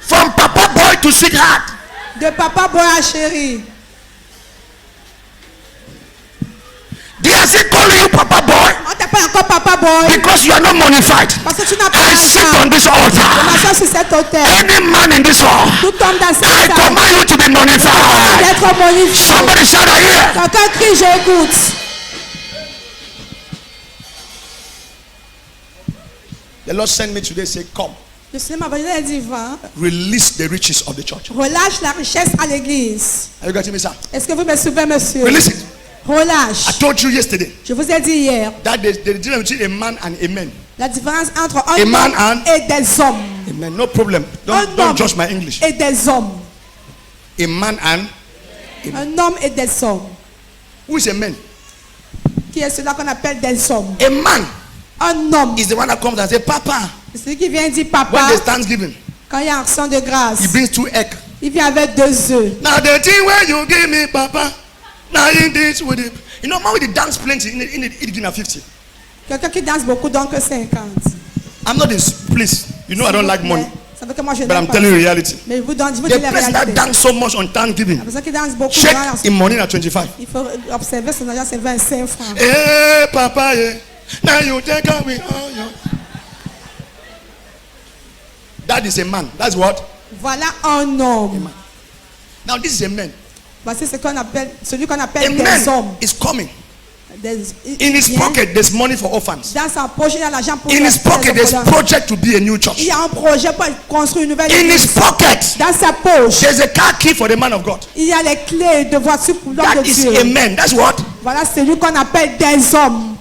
from Papa Boy to Sweetheart. De papa boy à chérie. They are still calling you Papa Boy On t'appelle encore papa boy. because you are not monified. Parce que tu n'as pas I sit on d'argent. this Je altar. m'assois sur cet hôtel. Any man in this hall, Tout homme dans I cette salle command you to be monified. d'être monifié. Somebody shout out here. Quelqu'un crie, j'écoute. The Lord sent me today, say, come, Le Seigneur m'a donné un divan. release the riches of the church. Relâche la richesse à l'église. Are you getting me, sir? Est-ce que vous me suivez, monsieur? Release it. I Relâche. told you yesterday Je vous ai dit hier that there's the difference between a man and a man. la différence entre A un man homme and- et des hommes. Amen. No problem. Un Don't homme judge my English. et des hommes. A man and Un homme et des hommes. who is a man? Qui est celui qu'on appelle des hommes? A man Un homme. is the one that comes and says, Papa, C'est celui qui vient dire when papa there's Thanksgiving, quand il y a action de grâce. he brings 2 eggs. Il vient avec 2 œufs. Now the thing where you give me, Papa, now in this with it. You know, man with the dance plenty in it give 50. Quelqu'un qui danse beaucoup donc 50. I'm not this, please. You know I don't like money, Ça veut que moi je but I'm n'aime pas. telling you reality. Mais je vous donne, je vous The dis la person that réalité. dance so much on Thanksgiving, La personne qui danse beaucoup, check dans in money at 25. il faut observer son argent, c'est 25 francs. Hey, Papa, yeah. Now you take away all your. That is a man. That's what? Voilà un homme. Now this is a man. Voici ce qu'on appelle, celui qu'on A appelle des man hommes. is coming. Des- In his vient, pocket, there's money for orphans. dans sa poche, il y a l'argent pour In les his pocket, there's orphelins. project to be a new Il church. y a un projet pour construire une nouvelle In his église. pocket, Dans sa poche, there's a car key for the man of God. il y a les clés de voiture pour l'homme That de is Dieu. a man. That's what? Voilà celui qu'on appelle des hommes.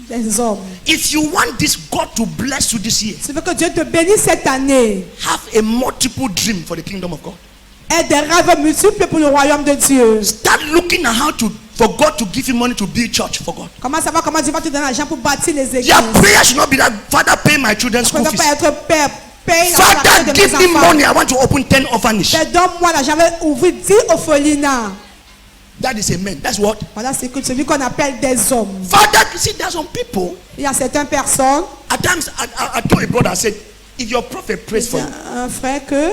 Des hommes. If you want this God to bless you this year, Tu veux que Dieu te bénisse cette année. have a multiple dream for the kingdom of God. Aie des rêves multiples pour le royaume de Dieu. Start looking at how to for God to give you money to build church for God. Comment savoir comment Dieu va te donner l'argent pour bâtir les églises? Your prayer should not be that Father pay my children's Tu ne school peux pas fees. être père. Paye la Father scolarité de give mes me enfants. money. I want to open 10 orphanages. Père, donne-moi l'argent. Je vais ouvrir 10 orphelinats. That is a man. That's what. Voilà c'est que celui qu'on appelle des hommes. Father, you see, there's some people. Il y a certaines personnes, At times, I told a brother, I said, if your prophet prays for you, un frère que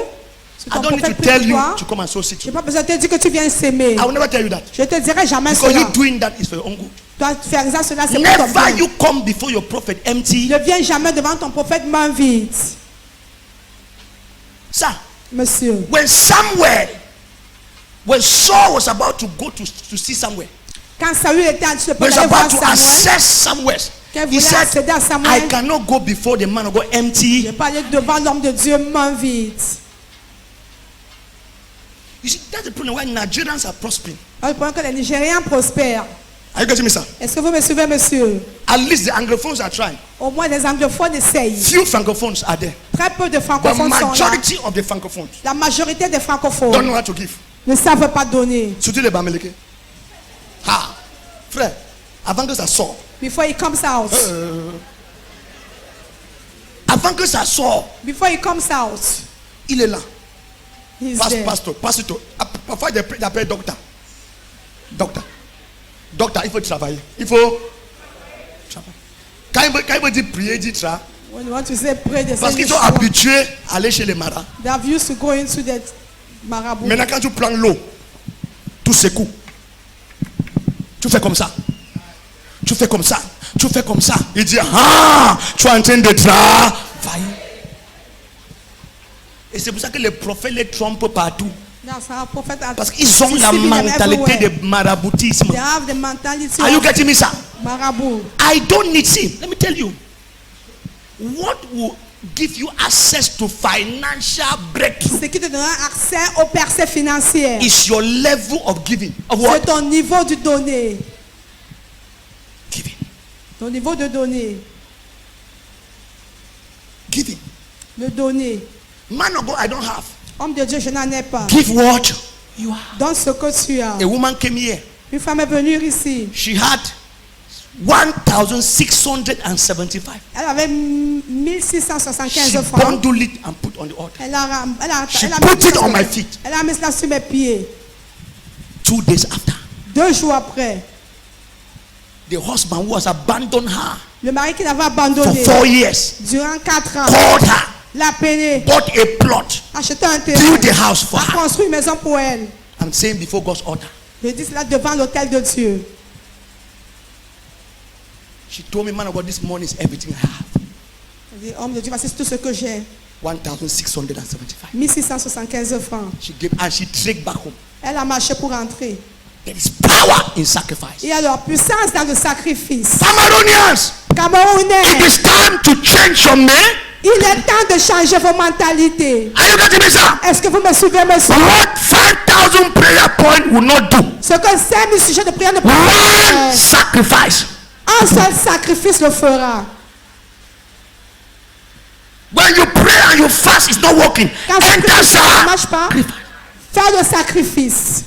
si I ton don't need to prophète prie tell pour you toi, to come and sow seed. je n'ai pas besoin de te dire que tu viens s'aimer. I will never tell you that. Je te dirai jamais Because cela. you doing that is for your own good. Toi, faire ça, cela, c'est pour ton Never bien. you come before your prophet empty. Ne viens jamais devant ton prophète main vide. Sir, Monsieur, when Saul was about to go to see somewhere, quand Saül était sur le when point he was d'aller voir about to Samuel, assess somewhere, quand il he voulait said, accéder à I Samuel, cannot go before the man of God je empty. parlais devant l'homme de Dieu main vide. You see, that's the problem why Nigerians are prospering. Alors, pendant que les Nigériens prospèrent. Are you getting me, sir? Est-ce que vous me suivez, monsieur? At least the Anglophones are trying. Au moins, les anglophones essayent. Few Francophones are there. Très peu de But francophones sont là. majority of the Francophones La majorité des don't francophones know how to give. ne savent pas donner. Surtout les Bamileke. Ha! Frère, avant que ça sorte, Before he comes out. Avant que ça sorte, Before he comes out. il est là. He's there. Pasteur. Parfois, il appelle docteur. Docteur, il faut travailler. Il faut travailler. Quand il veut dire prier, il dit travailler. When you want to say pray, they Parce say qu'ils you sont should. habitués à aller chez les marins. They have used to go into that marabout. Maintenant, quand tu prends l'eau, tout secoue. Tu fais comme ça. Tu fais comme ça. Tu fais comme ça. Il dit, ah, tu es en train de travailler. et c'est pour ça que les prophètes les trompent partout. That's how prophet has Parce qu'ils ont la deceiving them mentalité everywhere. de maraboutisme. They have the mentality Are you of getting me, sir? marabout. I don't need, see, let me tell you. What will give you access to financial breakthrough Ce qui te donnera accès au percées financières. is your level of giving. Of C'est what? ton niveau de donner. Giving. Ton niveau de donner. Giving. Le donner. Man of God, I don't have. Homme de Dieu, je n'en ai pas. Give what you have. Donne ce que tu as. A woman came here. Une femme est venue ici. She had 1,675. Elle avait 1675 She francs. bundled it and put on the altar. She Elle a put it on my feet. Elle a mis cela sur mes pieds. 2 days after, 2 jours après, the husband who has abandoned her le mari qui l'avait for abandonné 4 years durant 4 ans, called her, l'a appelé, bought a plot, acheté un terrain, built a house for a her. construit une maison pour elle. I'm saying before God's altar. Je dis cela devant l'autel de Dieu. She told me, man of God, this money is everything I have. Je dis, homme de Dieu, voici tout ce que j'ai. 1,675. 1675 francs. She gave and she trekked back home. Elle a marché pour rentrer. There is power in sacrifice. Il y a leur puissance dans le sacrifice. Cameroonians, it Camerounais, is time to change your name. il est temps de changer vos mentalités. Are you getting me, sir? Est-ce que vous me suivez, monsieur? What 5,000 prayer point will not do. Ce que 5000 sujets de prière ne peuvent pas One faire, sacrifice. un seul sacrifice le fera. When you pray and you fast, it's not working. Quand And sacrifice that's ne marche pas, sacrifice. faire le sacrifice.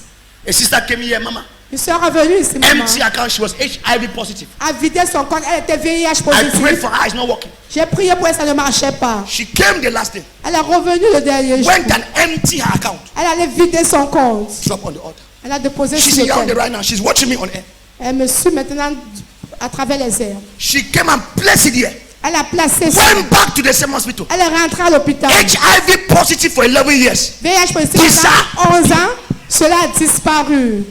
A sister came here, mama. Une soeur est venue ici, maman, Empty account. She was HIV positive. a vidé son compte. Elle était VIH I prayed positive. for her. It's not working. J'ai prié pour elle, ça ne marchait pas. She came the last day. Elle est revenue le dernier jour. Went and empty her account. Elle allait vider son compte. Drop on the altar. Elle a déposé She's sur in Yaoundé l'autel. right now. She's watching me on air. Elle me suit maintenant à travers les airs. She came and placed it here. Elle a placé ça. Went back to the same hospital. Elle est rentrée à l'hôpital. HIV positive for 11 years. VIH positif Qui ça? pendant 11 ans. Cela a disparu.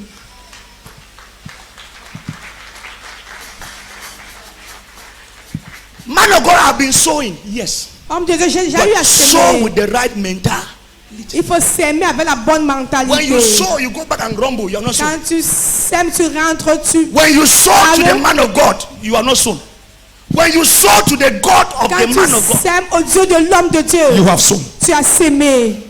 Man of God have been sowing. Yes. Homme de Dieu, j'ai eu à But sow s'aimer. with the right mentality. Il faut s'aimer avec la bonne When mentalité. you sow, you go back and grumble. You are not sown. Quand tu sèmes, tu rentres, tu... When you sow to the man of God, you are not sown. When you sow to the God of Quand the tu man of God, sèmes au Dieu de l'homme de Dieu, You have sown. tu as sémé.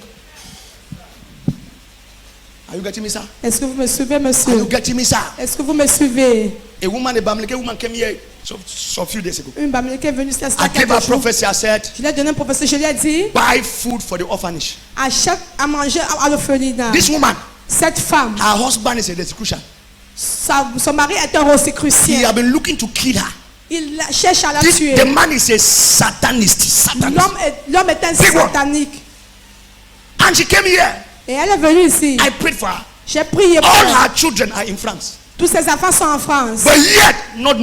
are you getting me, sir? Est-ce que vous me suivez, Are you monsieur? getting me, sir? Est-ce que vous me suivez? A Bamileke woman came here so few days ago. Une Bamileke qui est venue cela I gave her quelques jours. prophecy. I said, Je lui ai donné un prophétie. Je lui ai dit, buy food for the orphanage. achète à manger à l'orphelinat. This woman, Cette femme, her husband is a execution. son mari est un He rosicrucien. have been looking to kill her. Il cherche à la This, tuer. the man is a satanist. Satanist. L'homme est un Big one. satanique. And she came here. Et elle est venue ici. I prayed for her. J'ai prié pour All elle. her children are in France. Tous ses enfants sont en France. But yet, not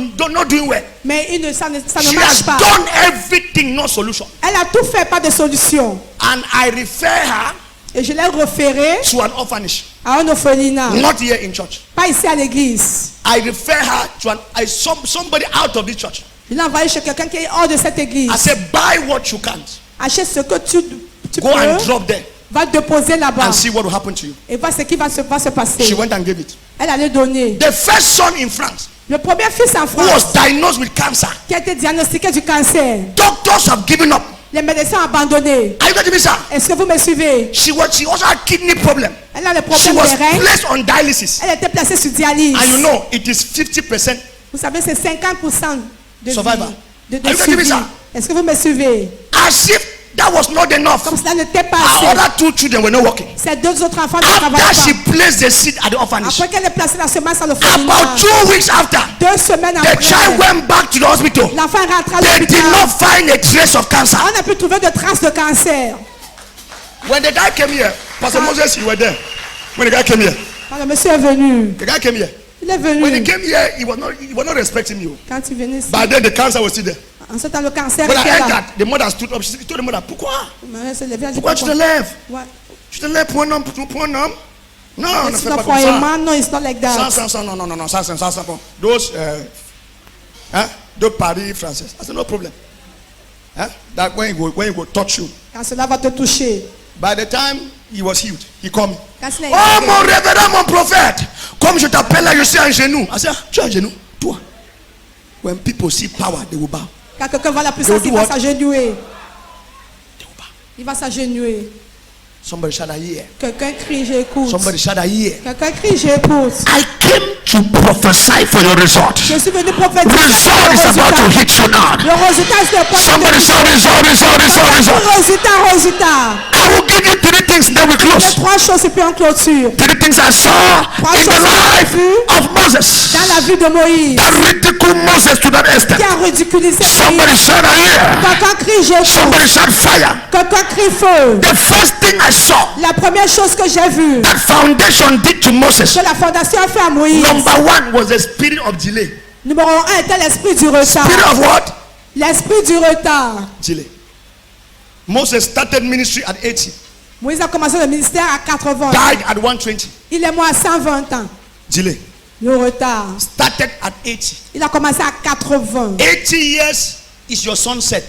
doing well. Mais ça ne She marche has pas. done everything, no solution. Elle a tout fait, pas de solution. And I refer her Et je l'ai référée to an orphanage. à un orphelinat. Not here in church. Pas ici à l'église. I refer her to somebody out of this church. Je l'ai envoyée chez quelqu'un qui est hors de cette église. I said, buy what you can't. Achète ce que tu Go and peux. drop there Va déposer là-bas. and see what will happen to you. Et vois ce qui va se She passer. went and gave it. Elle allait donner. The first son in France Le premier fils en who was France diagnosed with cancer. qui a été diagnostiqué du cancer. Doctors have given up. Les médecins ont abandonné. Are you getting me, sir? Est-ce que vous me suivez? She also had kidney problem. Elle a le She problème was des reins. placed on dialysis. Elle était placée sur dialyse. And you know, it is 50%. Vous savez, c'est 50% de Survivor. vie, de Are you getting me, survie. sir? Est-ce que vous me suivez? As if that was not enough. Comme cela n'était pas Her assez. other 2 children were not working. Ces 2 autres enfants ne travaillent After she pas. placed the seed at the orphanage, Après qu'elle ait placé la semence à l'orphelinat, about 2 weeks after, 2 semaines the child après, went back to the hospital. l'enfant est rentré à They did l'hôpital. not find a trace of cancer. On n'a pu trouver de traces de cancer. When the guy came here, Pastor Moses, you were there. When the guy came here, Quand le monsieur est venu, the guy came here. il est When he venu. came here, he was not respecting you. Quand il venait ici, By then, the cancer was still there. en ce temps, le cancer When I était là. entered, the mother stood up. She told the mother, pourquoi? Mais elle s'est levée, elle dit, Pourquoi tu te pourquoi? lèves? Ouais. Tu te lèves pour un homme, pour un homme? Non, ne It's fais not pas for comme a ça. man, no, it's not like that. Ça, non, ça, bon. Those, de Paris français. I said, no problem. That when he will touch you. Quand cela va te toucher. By the time he was healed, he called me. Quand cela est Oh, mon révérend, mon prophète. Comme je t'appelle là, je suis en genou. I said, tu es en genou? Toi. When people see power, they will bow. Quand quelqu'un voit la puissance, They il will va do what? s'agenouiller. They will bow. Il va s'agenouiller. Somebody shout, I hear. Quelqu'un crie, j'écoute. Somebody shout, I hear. Quelqu'un crie, j'écoute. I came to prophesy for your result. Je suis venu prophétiser. Result is about to hit you now. Le résultat, c'est le Somebody shout, result. Résultat. I will give you three things, then we Les close. trois choses et puis on clôture. Three things I saw in the life of Moses Dans la vie de Moïse, that ridiculed Moses to that extent. qui a ridiculisé Somebody Moïse. shout, I hear. Quelqu'un crie, j'écoute. Somebody shout, fire. Quelqu'un crie, feu. The first thing I saw La première chose que j'ai vue, that foundation did to Moses, que la fondation a fait à Moïse. Number one was the spirit of delay. Numéro 1 était l'esprit du retard. spirit of what? L'esprit du retard. Delay. Moses started ministry at 80, Moïse a commencé le ministère à 80 ans. died at 120. Il est mort à 120 ans. Delay. Le retard. Started at 80. Il a commencé à 80. 80 years is your sunset.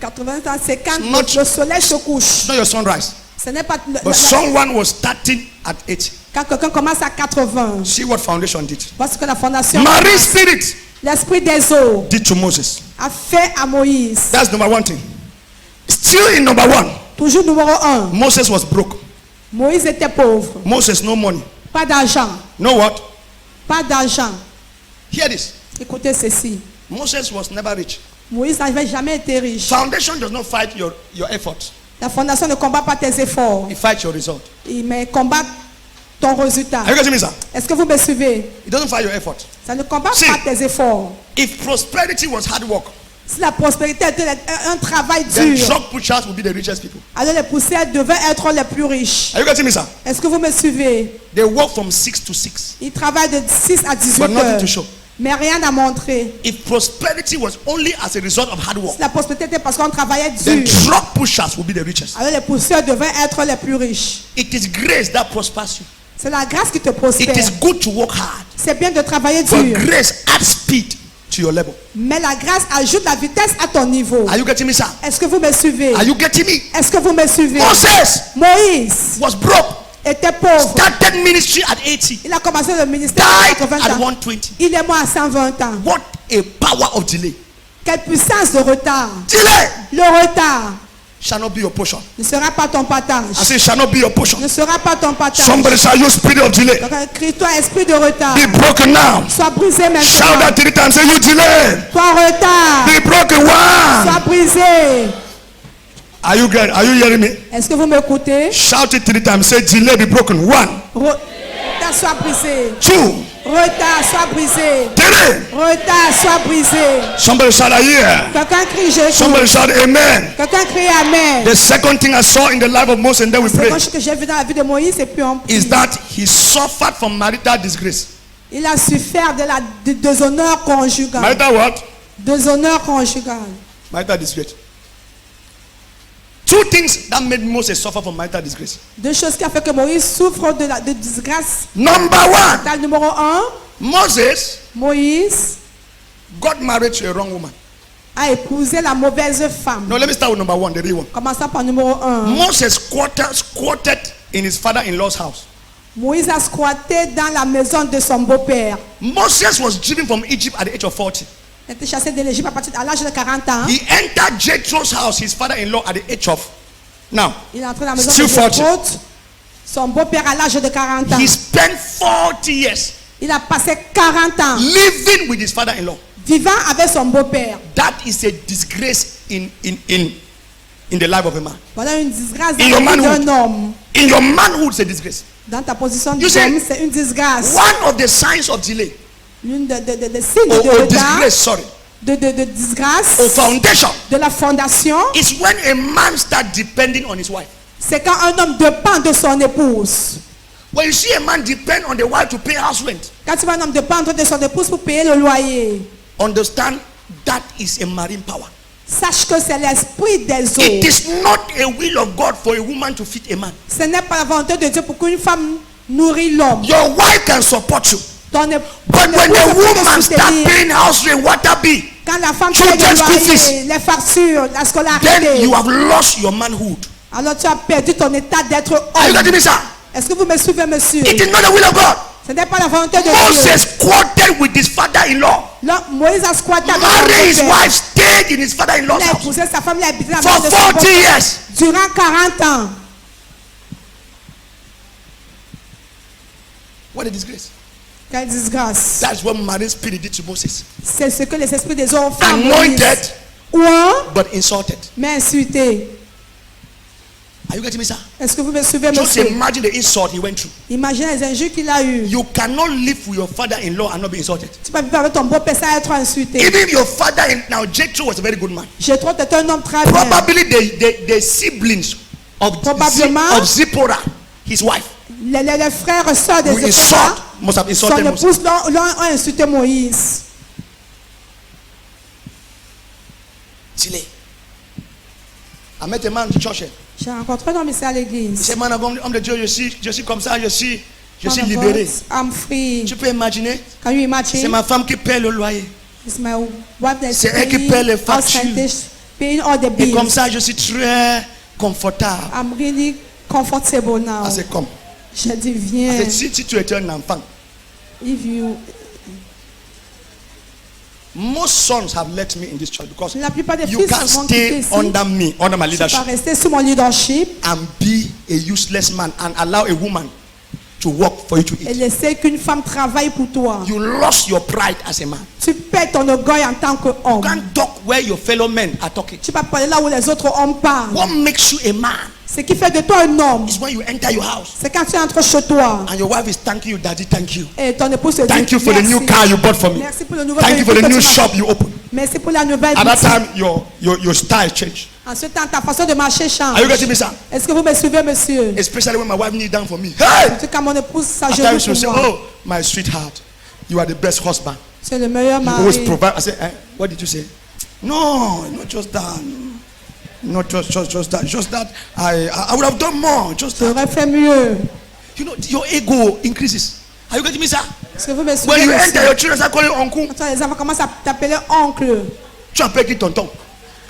80 ans, c'est quand Not- le soleil se couche. It's not your sunrise. Ce n'est pas But someone was starting at 80. quand quelqu'un commence à 80. See what foundation did. Parce que la fondation, Marine spirit l'esprit des eaux, did to Moses. a fait à Moïse. That's number one thing. Still in number one, Toujours numéro 1. Moses was broke. Moïse était pauvre. Moses, no money. Pas d'argent. No what? Pas d'argent. Hear this. Écoutez ceci. Moses was never rich. Moïse n'avait jamais été riche. Foundation does not fight your effort. La fondation ne combat pas tes efforts. It fights your result. Mais combat ton résultat. Are you getting me, sir? Est-ce que vous me suivez? It doesn't fight your effort. Ça ne combat Si. pas tes efforts. If prosperity was hard work, Si la prospérité était un travail then dur, drug pushers will be the richest people. alors les poussières devaient être les plus riches. Are you getting me, sir? Est-ce que vous me suivez? They work from 6 to 6. Ils travaillent de 6 à 18 But nothing heures. to show. Mais rien à montrer. If prosperity was only as a result of hard work, Si la prospérité était parce qu'on travaillait then dur, drug pushers will be the richest. alors les poussières devaient être les plus riches. It is grace that prospers you. C'est la grâce qui te It prospère. is good to work hard, C'est bien de travailler but dur. grace adds speed to your level. Mais la grâce ajoute la vitesse à ton niveau. Are you getting me, sir? Est-ce que vous me suivez? Are you getting me? Est-ce que vous me suivez? Moses Moïse was broke, était pauvre. started ministry at 80, Il a commencé le ministère à died 80 at ans. 120. Il est mort à 120 ans. What a power of delay. Quelle puissance de retard. Delay Le retard shall not be your portion. ne sera pas ton partage. I say, shall not be your portion. Ne sera pas ton partage. Somebody shall use spirit of delay. Donc, crie-toi, esprit de retard. Be broken now. Sois brisé Shout maintenant. that 3 times. Say, you delay. Toi, retard. Be broken. One. Sois brisé. Are you hearing me? Est-ce que vous m'écoutez? Shout it 3 times. Say, delay. Be broken. 1, Retard, sois brisé. 2, Retard, sois brisé. 3. Retard, sois brisé. Somebody shout, I hear. Quelqu'un crie, j'écoute. Somebody shout, amen. Quelqu'un crie, amen. The second thing I saw in the life of Moses, and then we C'est pray, ce que j'ai vu dans la vie de Moïse et puis on prie. is that he suffered from marital disgrace. Il a souffert de la déshonneur conjugal. Marital what? Déshonneur conjugal. Marital disgrace. 2 things that made Moses suffer from marital disgrace. Deux choses qui ont fait que Moïse souffre de disgrâce. Number 1, Dans le numéro 1, Moses Moïse got married to a wrong woman. a épousé la mauvaise femme. No, let me start with number 1, the real one. Commençons par numéro 1. Moses squatted in his father-in-law's house. Moïse a squatté dans la maison de son beau-père. Moses was driven from Egypt at the age of 40. Il a été chassé de l'Égypte à l'âge de 40 ans. He entered Jethro's house, his father-in-law, at the age of now. Il est entré dans la maison Still de 40. Jéthro, son beau-père à l'âge de 40 ans. He spent 40 years Il a passé 40 ans living with his father-in-law. vivant avec son beau-père. That is a disgrace in the life of a man. Voilà une disgrâce In dans your la vie manhood. d'un homme. In your manhood, it's a disgrace. Dans ta position You see, d'homme, c'est une disgrâce. One of the signs of delay L'une des signes de or retard, disgrace, sorry, de disgrâce, or foundation de la fondation, is when a man starts depending on his wife. c'est quand un homme dépend de son épouse. When you see a man depend on the wife to pay house rent, Quand tu vois un homme dépendre de son épouse pour payer le loyer, understand that is a marine power. sache que c'est l'esprit des It eaux. is not a will of God for a woman to feed a man. Ce n'est pas la volonté de Dieu pour qu'une femme nourrit l'homme. Your wife can support you, Ton but ton when épouse the peut te woman start soutenir. paying house rent, water bill, Quand la femme paye children's le school loyer, fees, les factures, la then scolarité, you have lost your manhood. alors tu as perdu ton état d'être Are you homme. getting me, sir? Est-ce que vous me suivez, monsieur? It is not the will of God. Ce n'est pas la volonté de Dieu. Moses squatted with his father-in-law. Là, Moïse a squatté avec son Married his beau-père. wife, stayed in his father-in-law's Il a house épousé sa femme, il a habité dans la for maison de son 40 beau-père years. durant 40 ans. What a disgrace. Quelle disgrâce. That's what marine spirit did to Moses. C'est ce que les esprits des hommes font à Moïse. Anointed, Ouin, but insulted. mais insulté. Are you getting me, sir? Est-ce que vous me suivez, Just monsieur? imagine the insult he went through. Imaginez les injures qu'il a eues. You cannot live with your father-in-law and not be insulted. Tu peux vivre avec ton beau-père sans être insulté. Even your father, now Jethro was a very good man. Jethro était un homme très bien. Probably the siblings of Probablement. of Zipporah, his wife, Les frères et sœurs de who Zipporah, must have son insulted Moses. épouse l'ont insulté Moïse. Silly. I met a man in church. J'ai rencontré un homme ici à Il l'église. dit, man, homme de Dieu, je suis comme ça, je suis libéré. I'm free. Tu peux imaginer? Can you imagine? C'est ma femme qui paie le loyer. It's my wife that's C'est elle qui paie les factures. paying all the Et comme bills. ça, je suis très confortable. I'm really comfortable now. Ah, c'est comme. J'ai dit, Ah, viens. c'est si tu étais un enfant. If you, Most sons have left me in this church because la plupart des you fils can't vont quitter stay ici. under me, under my Tu vas leadership, rester sous mon leadership and be a useless man and allow a woman to work for you to et eat. laisser qu'une femme travaille pour toi. You lost your pride as a man. Tu perds ton orgueil en tant You qu'homme. can't talk where your fellow men are talking. Tu vas parler là où les autres hommes parlent. What makes you a man Ce qui fait de toi un homme, is when you enter your house c'est quand tu entres chez toi and your wife is thanking you, daddy, thank you. et ton épouse te dit Thank you for the merci. new car you bought for me. Merci pour le nouveau Thank you for the véhicule new que tu m'as- shop you opened. Merci pour la nouvelle At that boutique. time, your style changed. En ce temps, ta façon de marcher change. Are you getting me, sir? Est-ce que vous me suivez, monsieur? Especially when my wife kneels down for me. Hey! En tout cas, mon épouse At s'agenouille times she'll say, pour moi. oh, my sweetheart, you are the best husband. C'est le meilleur You always mari. provide. I say, what did you say? No, not just that. Not just that. Just that I would have done more. Just that. J'aurais fait mieux. You know, your ego increases. Are you getting me, sir? Est-ce que vous me When suivez, you enter, monsieur? your children start calling uncle. Quand les enfants commencent à t'appeler oncle. Tu appelles qui tonton?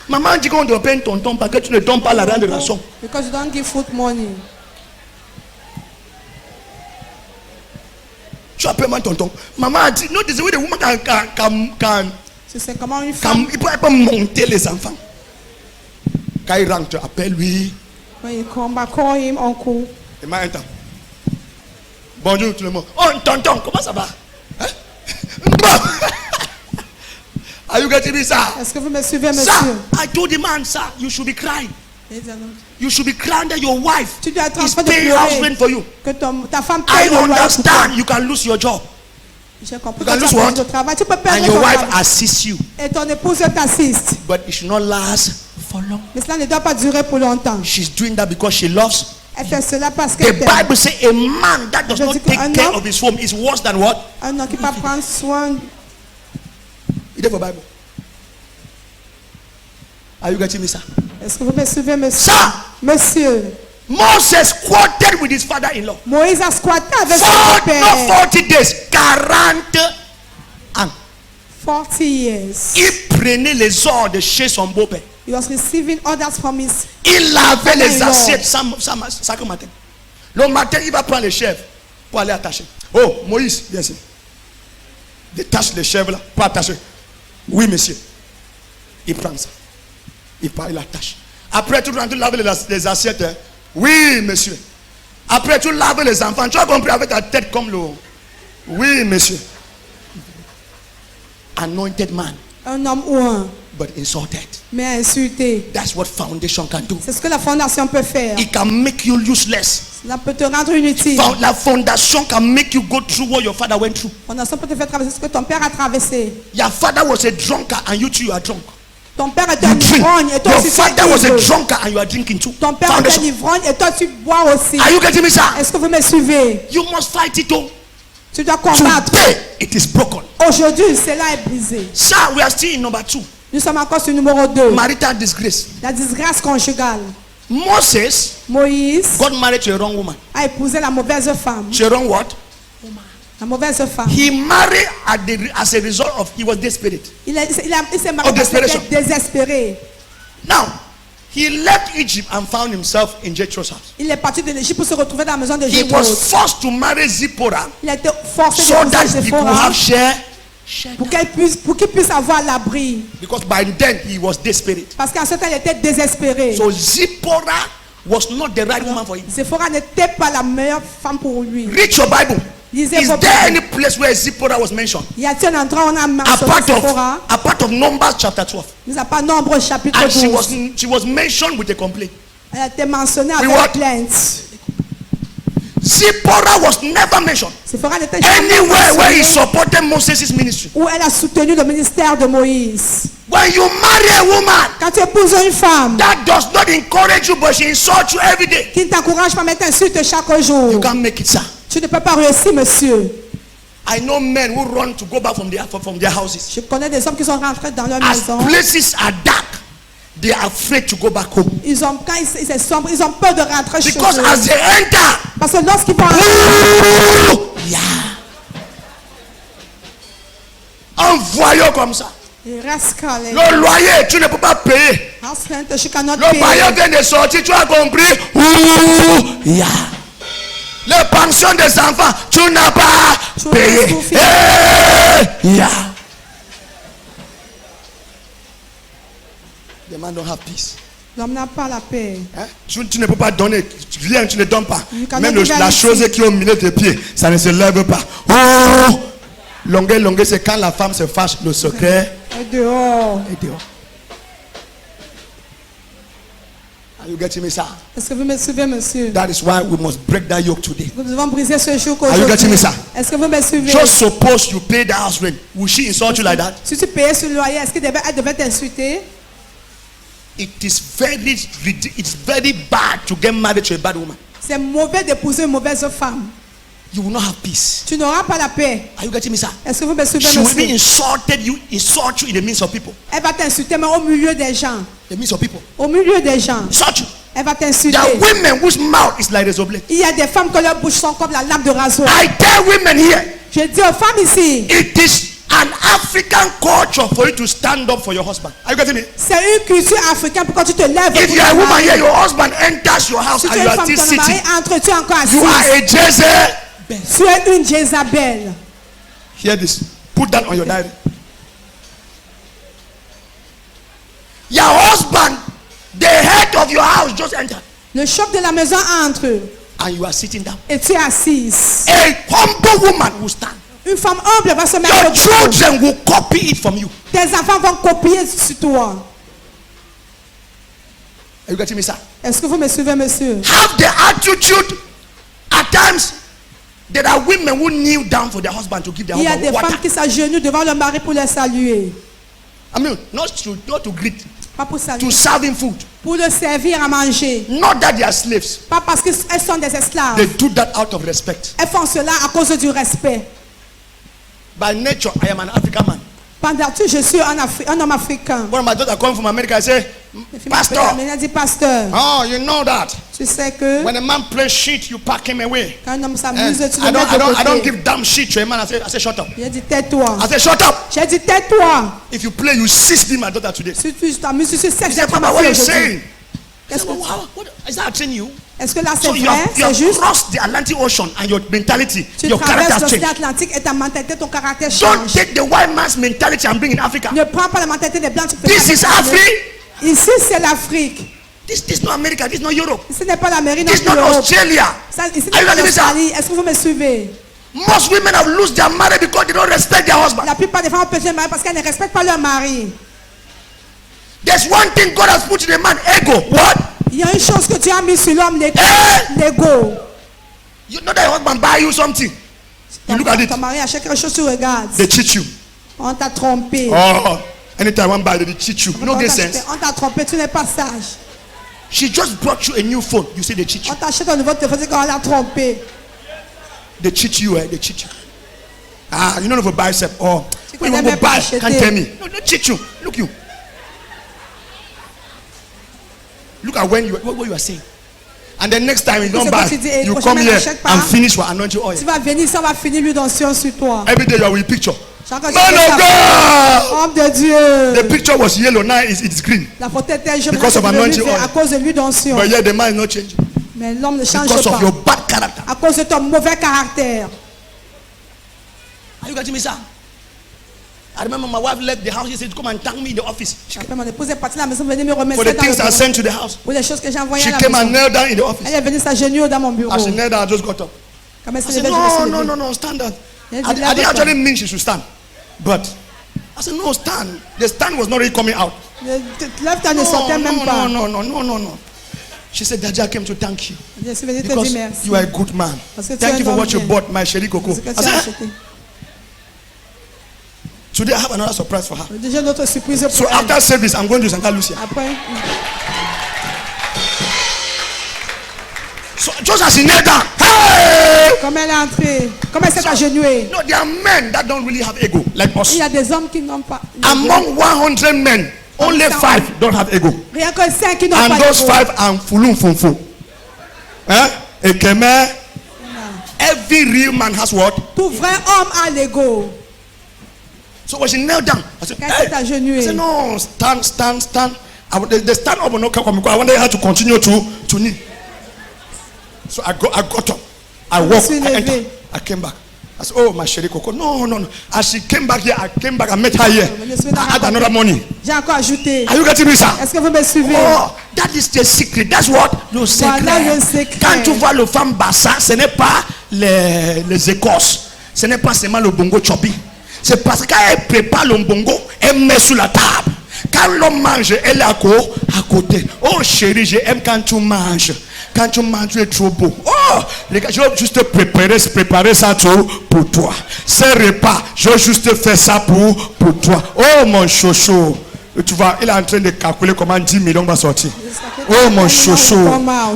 Maman dit qu'on doit payer tonton parce que tu ne donnes pas l'argent de rançon. Because you don't give food money. Tu appelles moi tonton. Maman a dit, no, this is the way the woman can C'est comment une femme, il peut monter les enfants. Quand il rentre, appelle-lui. when you come back, call him uncle. Et moi, un temps. Bonjour tout le monde. Oh, tonton, comment ça va? Hein? Are you getting me, sir? Est-ce que vous me suivez, Sir, monsieur? I told the man, sir, you should be crying. Il dit, non. You should be crying that your wife Tu dois être en is train de paying house pleurer rent for you. que ta femme I paye le loyer pour toi. understand you can lose your job J'ai compris You can que tu lose as perdu what? ton travail. Tu peux and perdre your ton wife travail. assists you, Et ton épouse t'assiste. but it should not last for long. Mais cela ne doit pas durer pour longtemps. She's doing that because she loves. Elle fait cela parce The qu'elle t'aime. Bible says a man that does Je not dis que take un care homme- of his home is worse than what? Un homme qui va prendre soin. It is for Bible. Are you getting me, sir? Est-ce que vous me suivez, monsieur? Sir, Monsieur, Moses squatted with his father-in-law. Moïse a squatté avec son Not père 40 days, 40 ans. 40 years. Il prenait les ordres de chez son beau-père. He was receiving orders from his. Il lavait les Father-in-law. assiettes chaque matin. Le matin, il va prendre les chèvres pour aller attacher. Oh, Moïse, viens ici. Détache les chèvres là pour attacher. Oui, monsieur. Il prend ça. Il part, il attache. Après, tu rentres laver les assiettes. Hein? Oui, monsieur. Après, tu laves les enfants. Tu as compris avec ta tête comme l'eau. Oui, monsieur. Anointed man, Un homme ou un, but insulted. mais insulté. That's what foundation can do. C'est ce que la fondation peut faire. It can make you useless. Cela peut te rendre inutile. La fondation can make you go through what your father went through. La fondation peut te faire traverser ce que ton père a traversé. Your father was a drunkard and you too, you are drunk. Ton père était You un drink. ivrogne et toi Your aussi tu es father was a ivre. drunkard and you are drinking too. Ton père était un Foundation. ivrogne et toi tu bois aussi. Are you getting me, sir? Est-ce que vous me suivez? You must fight it all. Tu dois combattre. Today, it is broken. Aujourd'hui, cela est brisé. Sir, we are still in number 2. Nous sommes encore sur le numéro 2. Marital disgrace. La disgrâce conjugale. Moses Moïse got married to a wrong woman. a épousé la mauvaise femme. To a wrong what? La mauvaise femme. He married as a result of he was desperate. Il s'est marié Of parce qu'il desperation. était désespéré. Now, he left Egypt and found himself in Jethro's house. Il est parti de l'Égypte pour se retrouver dans la maison de He Jéthro. was forced to marry Zipporah Il a été forcé so de that épouser he could Séphora have share. pour qu'il puisse avoir l'abri. Because by then he was desperate. Parce qu'en ce temps, il était désespéré. So Zipporah was not the right woman for him. Séphora n'était pas la meilleure femme pour lui. Read your Bible. Lisez Is vos there Bibles. any place where Zipporah was mentioned? Y a-t-il un endroit où on a mentionné Sephora? A part of Numbers chapter 12. Nous n'avons pas Nombre chapitre And 12. she was mentioned with a complaint. Elle a été mentionnée We avec what? plainte. Zipporah was never mentioned Sephora n'était jamais anywhere where he mentionnée supported Moses' ministry. où elle a soutenu le ministère de Moïse. When you marry a woman, Quand tu épouses une femme that does not encourage you, but she insults you every day, qui ne t'encourage pas, mais t'insulte chaque jour, you can't make it, sir. tu ne peux pas réussir, monsieur. I know men who run to go back from their houses. Je connais des hommes qui sont rentrés dans leur As maison. places are dark, they are afraid to go back home. Quand c'est sombre, ils ont peur de rentrer chez Because eux. as they enter, Parce que lorsqu'ils vont yeah. Un voyou comme ça. ils restent calés. Le loyer, tu ne peux pas payer. Ensuite, jusqu'à notre Le bailleur pays. vient de sortir, tu as compris? Yeah. Les pensions des enfants, tu n'as pas Tu payé. as souffert. Yeah. The man don't have peace. L'homme n'a pas la paix. Hein? Tu ne peux pas donner, rien, tu ne donnes pas. You cannot Même give la anything. chose qui est au milieu des pieds, ça ne se lève pas. Longueur, c'est quand la femme se fâche, le secret Et dehors. est dehors. Are you getting me, sir? Est-ce que vous me suivez, monsieur? That is why we must break that yoke today. Nous devons briser ce joug Are you getting me, aujourd'hui. sir? Est-ce que vous me suivez? Just suppose you pay the house rent. Will she insult you like that? Si tu payais sur le loyer, est-ce qu'elle devait t'insulter? It's very bad to get married to a bad woman. C'est mauvais d'épouser une mauvaise femme. You will not have peace. Tu n'auras pas la paix. Are you getting me, sir? Est-ce que vous me suivez, She will be monsieur? insult you in the midst of people. Elle va t'insulter, mais au milieu des gens. The midst of people. Au milieu des gens. Insult you. Elle va There t'insulter. are women whose mouth is like razor blade. Il y a des femmes que leurs bouches sont comme la lame de rasoir. I tell women here, Je dis aux femmes ici, it is an African culture for you to stand up for your husband. Are you getting me? c'est une culture africaine pour quand tu te lèves. If pour you are a ton woman mari. here, your husband enters your house Si and tu es you une are femme, still ton mari sitting, entre, tu es encore assis. you are a Jezebel. Tu es une Jézabel. Hear this. Put that on your diary. Your husband, the head of your house, just entered, Le chef de la maison entre and you are sitting down. et tu es assise. A humble woman will stand. Une femme humble va se mettre Your au dos. children will copy it from you. Tes enfants vont copier sur toi. Are you getting me, sir? Est-ce que vous me suivez, monsieur? Have the attitude. At times, there are women who kneel down for their husband to give their Il y a husband des water. femmes qui s'agenouillent devant leur mari pour le saluer. I mean, not to greet, Pas pour to saluer. serve him food. Pour le servir à manger. Not that they are slaves. Pas parce qu'elles sont des esclaves. They do that out of respect. Elles font cela à cause du respect. By nature, I am an African man. Pendant que je suis un homme africain. One of my daughters come from America. I say, Pastor. Il a dit, pasteur, Oh, you know that. tu sais que When a man plays shit, you pack him away. quand un homme And s'amuse, tu I le mets de don't côté. give damn shit to a man. I say, shut up. Il a dit, tais-toi. I say, shut up. J'ai dit, tais-toi. If you play, you cease being my daughter today. Si tu t'amuses, tu sais He que said, c'est Papa, what are you saying? Qu'est-ce que What is that hurting you? Est-ce que là c'est So you vrai? have C'est juste. crossed the Atlantic Ocean and your mentality, Tu your character traverses has l'océan changed. Atlantique et ta mentalité, ton caractère Don't change. take the white man's mentality and bring it in Africa. Ne prends pas la mentalité des blancs. Tu peux This pas is la prendre. Africa. Ici c'est l'Afrique. This is not America. This is not Europe. Ce n'est pas l'Amérique, non This is plus not l'Europe. Australia. Ça, ici Are n'est you pas getting me, sir? l'Australie. Est-ce que vous me suivez? Most women have lost their marriage because they don't respect their husband. La plupart des femmes ont perdu leur mari parce qu'elles ne respectent pas leur mari. There's one thing God has put in a man: ego. What? Il y a une chose que Dieu a mis sur l'homme, l'ego. Eh? L'ego. You know that your husband buy you something. You look at it. Ton mari achète quelque chose, tu regardes. They cheat you. On t'a trompé. Oh, anytime one buy, they cheat you. You know On this t'a sense. on t'a trompé, tu n'es pas sage. She just brought you a new phone. You say they cheat you. On t'achète un nouveau téléphone, c'est qu'on l'a trompé. They cheat you. They cheat you. Ah, you don't have a bicep. Oh, Tu when you connais want to même pas buy, acheter. can't tell me. No, they cheat you. Look you. Look at when what you are saying. And then next time you don't C'est buy, quoi tu dis, eh, you prochaine come fois, here n'achète pas. and finish with anointing oil. Tu vas venir, ça va finir l'huile d'onction sur toi. Every day you are with picture. Chaque Man jour, tu fais of ça. God! Homme de Dieu. The picture was yellow, now it's green. La photo était jaune, Because of maintenant, c'est anointing devenu vert oil. à cause de l'huile d'onction. But yet the man is not changing. Mais l'homme ne change Because pas. of your bad character. À cause de ton mauvais caractère. Are you getting me, sir? I remember my wife left the house. She said, come and thank me in the office. Après, mon épouse est partie à la maison, venir me For remercier the dans things I le bureau. sent to the house. Pour les choses que j'ai envoyées She à la came and maison. knelt down in the office. Elle est venue s'agenouiller dans mon bureau. As she knelt down, I just got up. Quand elle I s'est said, levée, je me suis no, levée. no, stand up. Elle dit, I didn't lève-toi. actually mean she should stand. But I said, no, stand. The stand was not really coming out. Lève-toi ne sortait même pas. No. She said, Daddy, I came to thank you. Je suis venue te Because dire merci. you are a good man. Parce que tu Thank es you un for homme what you bien. bought, my Sherry Coco. Parce que I tu as said, acheté. today I have another surprise for her. Déjà notre surprise pour So elle. after service, I'm going to Santa Lucia. Après, So just as she knelt down, hey! comme elle est entrée, comme elle s'est agenouillée, No, there are men that don't really have ego like il us. y a des hommes qui n'ont pas. Among 100 men, only 5 don't have ego. Rien que 5 qui n'ont And pas those d'ego. 5 are fulum funfu. Ekeme. Every real man has what? Tout vrai homme a l'ego. So when she knelt down, I said, Quand elle s'est hey. I agenouillée, said, no, stand. The stand up will not come because I wanted her to continue to kneel. So I got up. I walked, suis I levé. entered, I came back. I said, oh, my Sherry Coco. No. As she came back here, I met her here. Je suis I had another money. j'ai encore ajouté. Are you getting me, sir? Est-ce que vous me suivez? Oh, that is the secret. That's what le secret. Voilà le secret. Quand tu vois le femme bassa, ce n'est pas les Écosses. Ce n'est pas seulement le bongo chopi. C'est parce qu'elle prépare le bongo, elle met sur la table. Quand l'homme mange, elle est à côté. Oh chérie, j'aime quand tu manges. Quand tu manges, tu es trop beau. Oh, les gars, je vais juste préparer ça tout pour toi. Ce repas, je vais juste faire ça pour toi. Oh mon chouchou. Tu vois, il est en train de calculer comment 10 millions va sortir. Oh mon chouchou.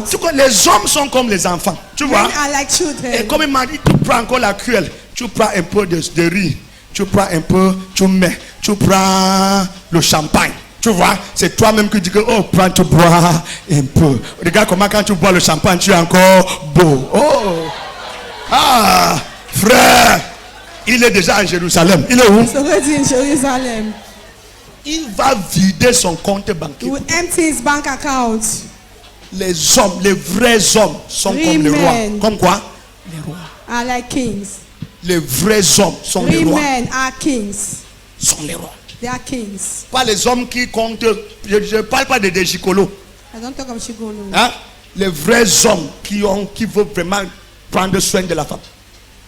Tu vois, les hommes sont comme les enfants. Tu vois. Men are like Et children. comme il m'a dit, tu prends encore la cuillère. Tu prends un peu de riz. Tu prends un peu, tu mets. Tu prends le champagne. Tu vois, c'est toi-même qui dis que, oh, prends, tu bois un peu. Regarde comment quand tu bois le champagne, tu es encore beau. Oh. Ah, frère. Il est déjà en Jérusalem. Il est où? Ça veut dire Jérusalem. Il va vider son compte He bancaire. will empty his bank account. Les hommes, les vrais hommes sont comme les rois. Amen. Comme quoi? Les rois. Are like kings. Les vrais hommes sont les Real rois. men are kings. Sont les rois. They are kings. Pas les hommes qui comptent. Je ne parle pas des gigolos. I don't talk about Chigolo. Hein? Les vrais hommes qui veulent vraiment prendre soin de la femme.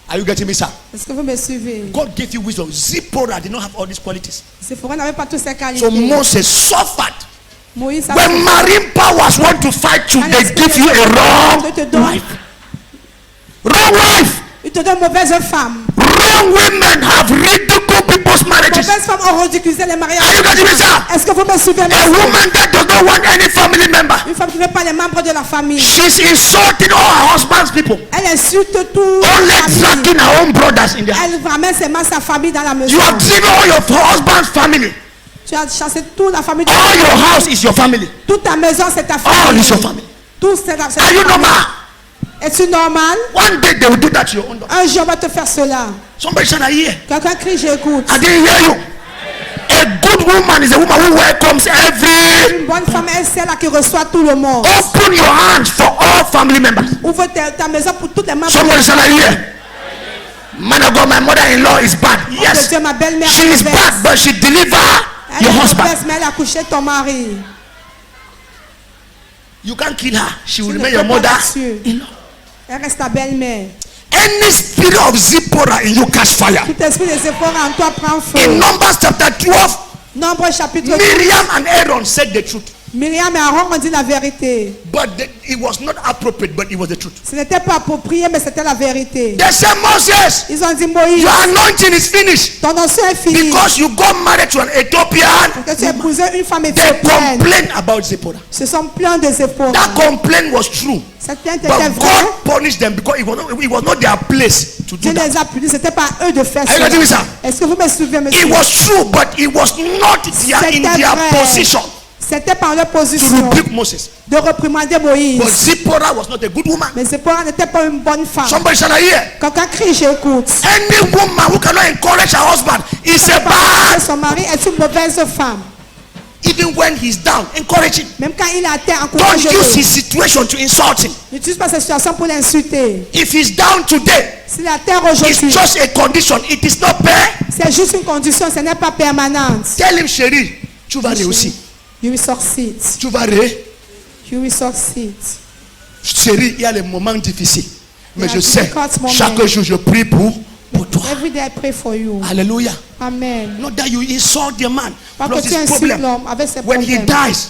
Are you getting me, sir? Est-ce que vous me suivez? God gave you wisdom. Zipporah did not have all these qualities. Sephora n'avait pas toutes ces qualités. So Moses suffered. Moïse a When marine powers want to fight you, they give you a wrong wife. Wrong wife. Il te donne mauvaise femme. Wrong women have ridiculed people's marriages. Mauvaise femme ont ridiculisé les Are you mariages. getting me, sir? Est-ce que vous me suivez? A woman that does not want any family member. Une femme qui ne veut pas les membres de la famille. She's insulting all her husband's people. Elle insulte tout. Only la famille. dragging her own brothers in there. Elle ramène seulement sa famille dans la maison. You have driven all your husband's family. Tu as chassé toute la famille. All your house is your family. Toute ta maison, c'est ta All famille. is your family. Tout, c'est ta Are you famille. normal? Es-tu normal? One day they will do that to your own daughter. Un jour, on va te faire cela. Somebody said, I hear. Quelqu'un crie, j'écoute. I didn't hear you. A good woman is a woman who welcomes every. Une bonne femme est celle qui reçoit tout le monde. Open your hands for all family members. Ouvre ta maison pour toutes les membres. Somebody said, I hear. Man of God, my mother-in-law is bad. Yes, Dieu, ma belle-mère she is est bad, but she delivered Elle your est husband. mauvaise, mais elle a couché ton mari. You can't kill her. She will Tu ne remain peux your pas mother. la tuer. Elle reste ta belle-mère. Any spirit of Zipporah in you catch fire. Tout esprit de Sephora en toi prend In feu. Numbers chapter 12, Nombre chapitre 12. Miriam and Aaron said the truth. Myriam et Aaron ont dit la vérité. But it was not appropriate, but it was the truth. Ce n'était pas approprié, mais c'était la vérité. They said, Moses, Ils ont dit, Moïse, your anointing is finished. ton onction est fini. Because you got married to an Ethiopian. Que tu as épousé une femme They éthiopienne. complained about Zipporah. Ce sont pleins de Sephora. That complaint was true. Cette plainte était But vraie. God punished them because it was not their place to do Dieu that. les a punis. C'était pas à eux de faire Are you cela. getting me, sir? Est-ce que vous me suivez, It monsieur? was true, but it was not in C'était their vrai. position C'était par leur to position rebuke Moses. de reprimander Moïse. But Zipporah was not a good woman. Mais Sephora n'était pas une bonne femme. Somebody shall I hear? Quelqu'un crie, j'écoute. Any woman who cannot encourage her husband is a bad. Son mari est une mauvaise femme. Even when he's down, encourage him. Même quand il est à terre, Don't encourage-le. use his situation to insult him. N'utilise pas cette situation pour l'insulter. If he's down today, S'il est à terre it's aujourd'hui, just a condition. It is not bad. c'est juste une condition, ce n'est pas permanente. Tell him, chérie, tu vas réussir. You will succeed. Tu vas réussir. You will succeed. Chérie, il y a les moments difficiles. Mais There je are sais, difficult moments. chaque jour je prie pour toi. Every day I pray for you. Alléluia. Amen. Not that you insult the man. Pas Plus que tu his insultes problem. l'homme avec ses When he problèmes. dies,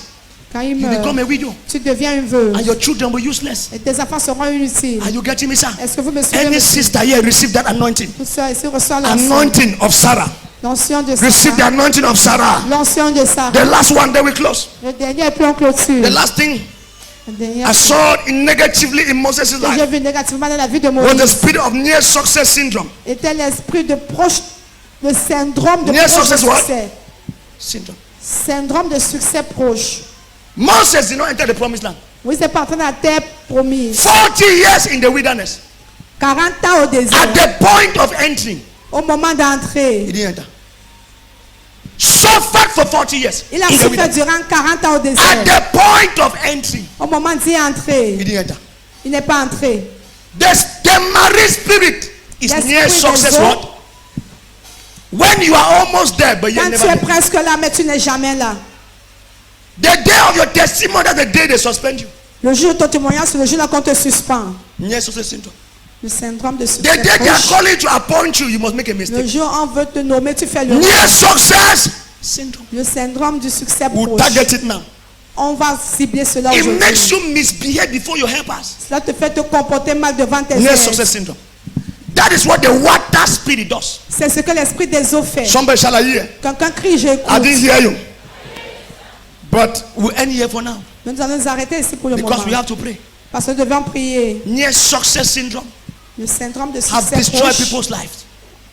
Quand il you become a meurt, widow. tu deviens une veuve. And your children will be useless. Et tes enfants seront inutiles. Are you getting me, sir? Est-ce que vous me suivez? Any monsieur? sister here receive that anointing. Toute sœur ici reçoit l'onction. Anointing of Sarah. L'onction de Receive the Sarah. anointing of Sarah. L'onction de Sarah. The last one, then we close. Le dernier et puis on clôture. The last thing Le dernier I saw in negatively in Moses' que j'ai life vu négativement dans la vie de was the Moïse spirit of near success syndrome. était l'esprit de proche, le syndrome de Near proche de success what? succès. Syndrome. Syndrome de succès proche. Moses did not enter the promised land. Oui, c'est parti dans la terre promise. 40 years in the wilderness. 40 ans au désert. At the point of entering, Au moment d'entrer. he didn't enter. Suffered for 40 years. Il a in the souffert wilderness. durant 40 ans au At désert. the point of entry, Au moment d'y he entrer, didn't enter. il n'est pas entré. The married spirit is L'esprit near des success. eaux. What? When you are almost there, but you're Quand never tu es there. presque là, mais tu n'es jamais là. The day of your testimony, that's the day they suspend you. Le jour de ton témoignage, c'est le jour là qu'on te suspend. Near success syndrome. Le syndrome de The succès day they are proche. calling to appoint you, you must make a Le mistake. jour où on veut te nommer, tu fais le Near success syndrome. Le syndrome du succès We'll proche. target it now. On va cibler cela It aujourd'hui. makes you misbehave before your helpers. Cela te fait te comporter mal devant tes Near aides. success syndrome. That is what the water spirit does. C'est ce que l'esprit des eaux fait. Somebody shall I hear? Quelqu'un crie, j'écoute. I didn't hear you. But we'll end here for now Nous allons nous arrêter ici pour le because moment. we have to pray. Parce que nous devons prier. Near success syndrome Le syndrome de have succès destroyed proche people's lives.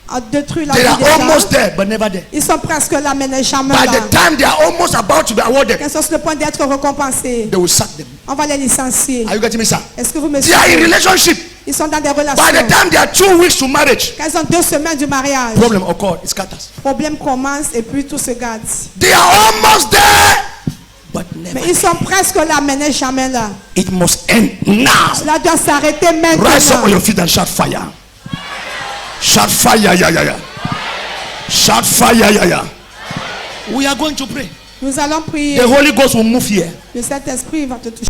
a détruit la They vie are des gens. almost there, but never there. Ils sont presque là, mais n'est jamais By là. the time they are almost about to be awarded, Quand ils sont sur le point d'être récompensés, they will sack them. on va les licencier. Are you getting me, sir? Est-ce que vous me They are in suivez? relationship. Ils sont dans des By the relations. time they are 2 weeks to marriage, Quand ils ont 2 semaines du mariage, problem occurred. It scatters. problème commence et puis tout se gâte. They are almost there, but never. Mais ils sont presque là, mais n'est jamais là. It must end now. Cela doit s'arrêter Rise up maintenant. on your feet and shout fire. Shout fire, yeah, yeah, yeah. Shout fire, yeah, yeah. We are going to pray. Nous allons prier. The Holy Ghost will move here. Le Saint-Esprit va te toucher.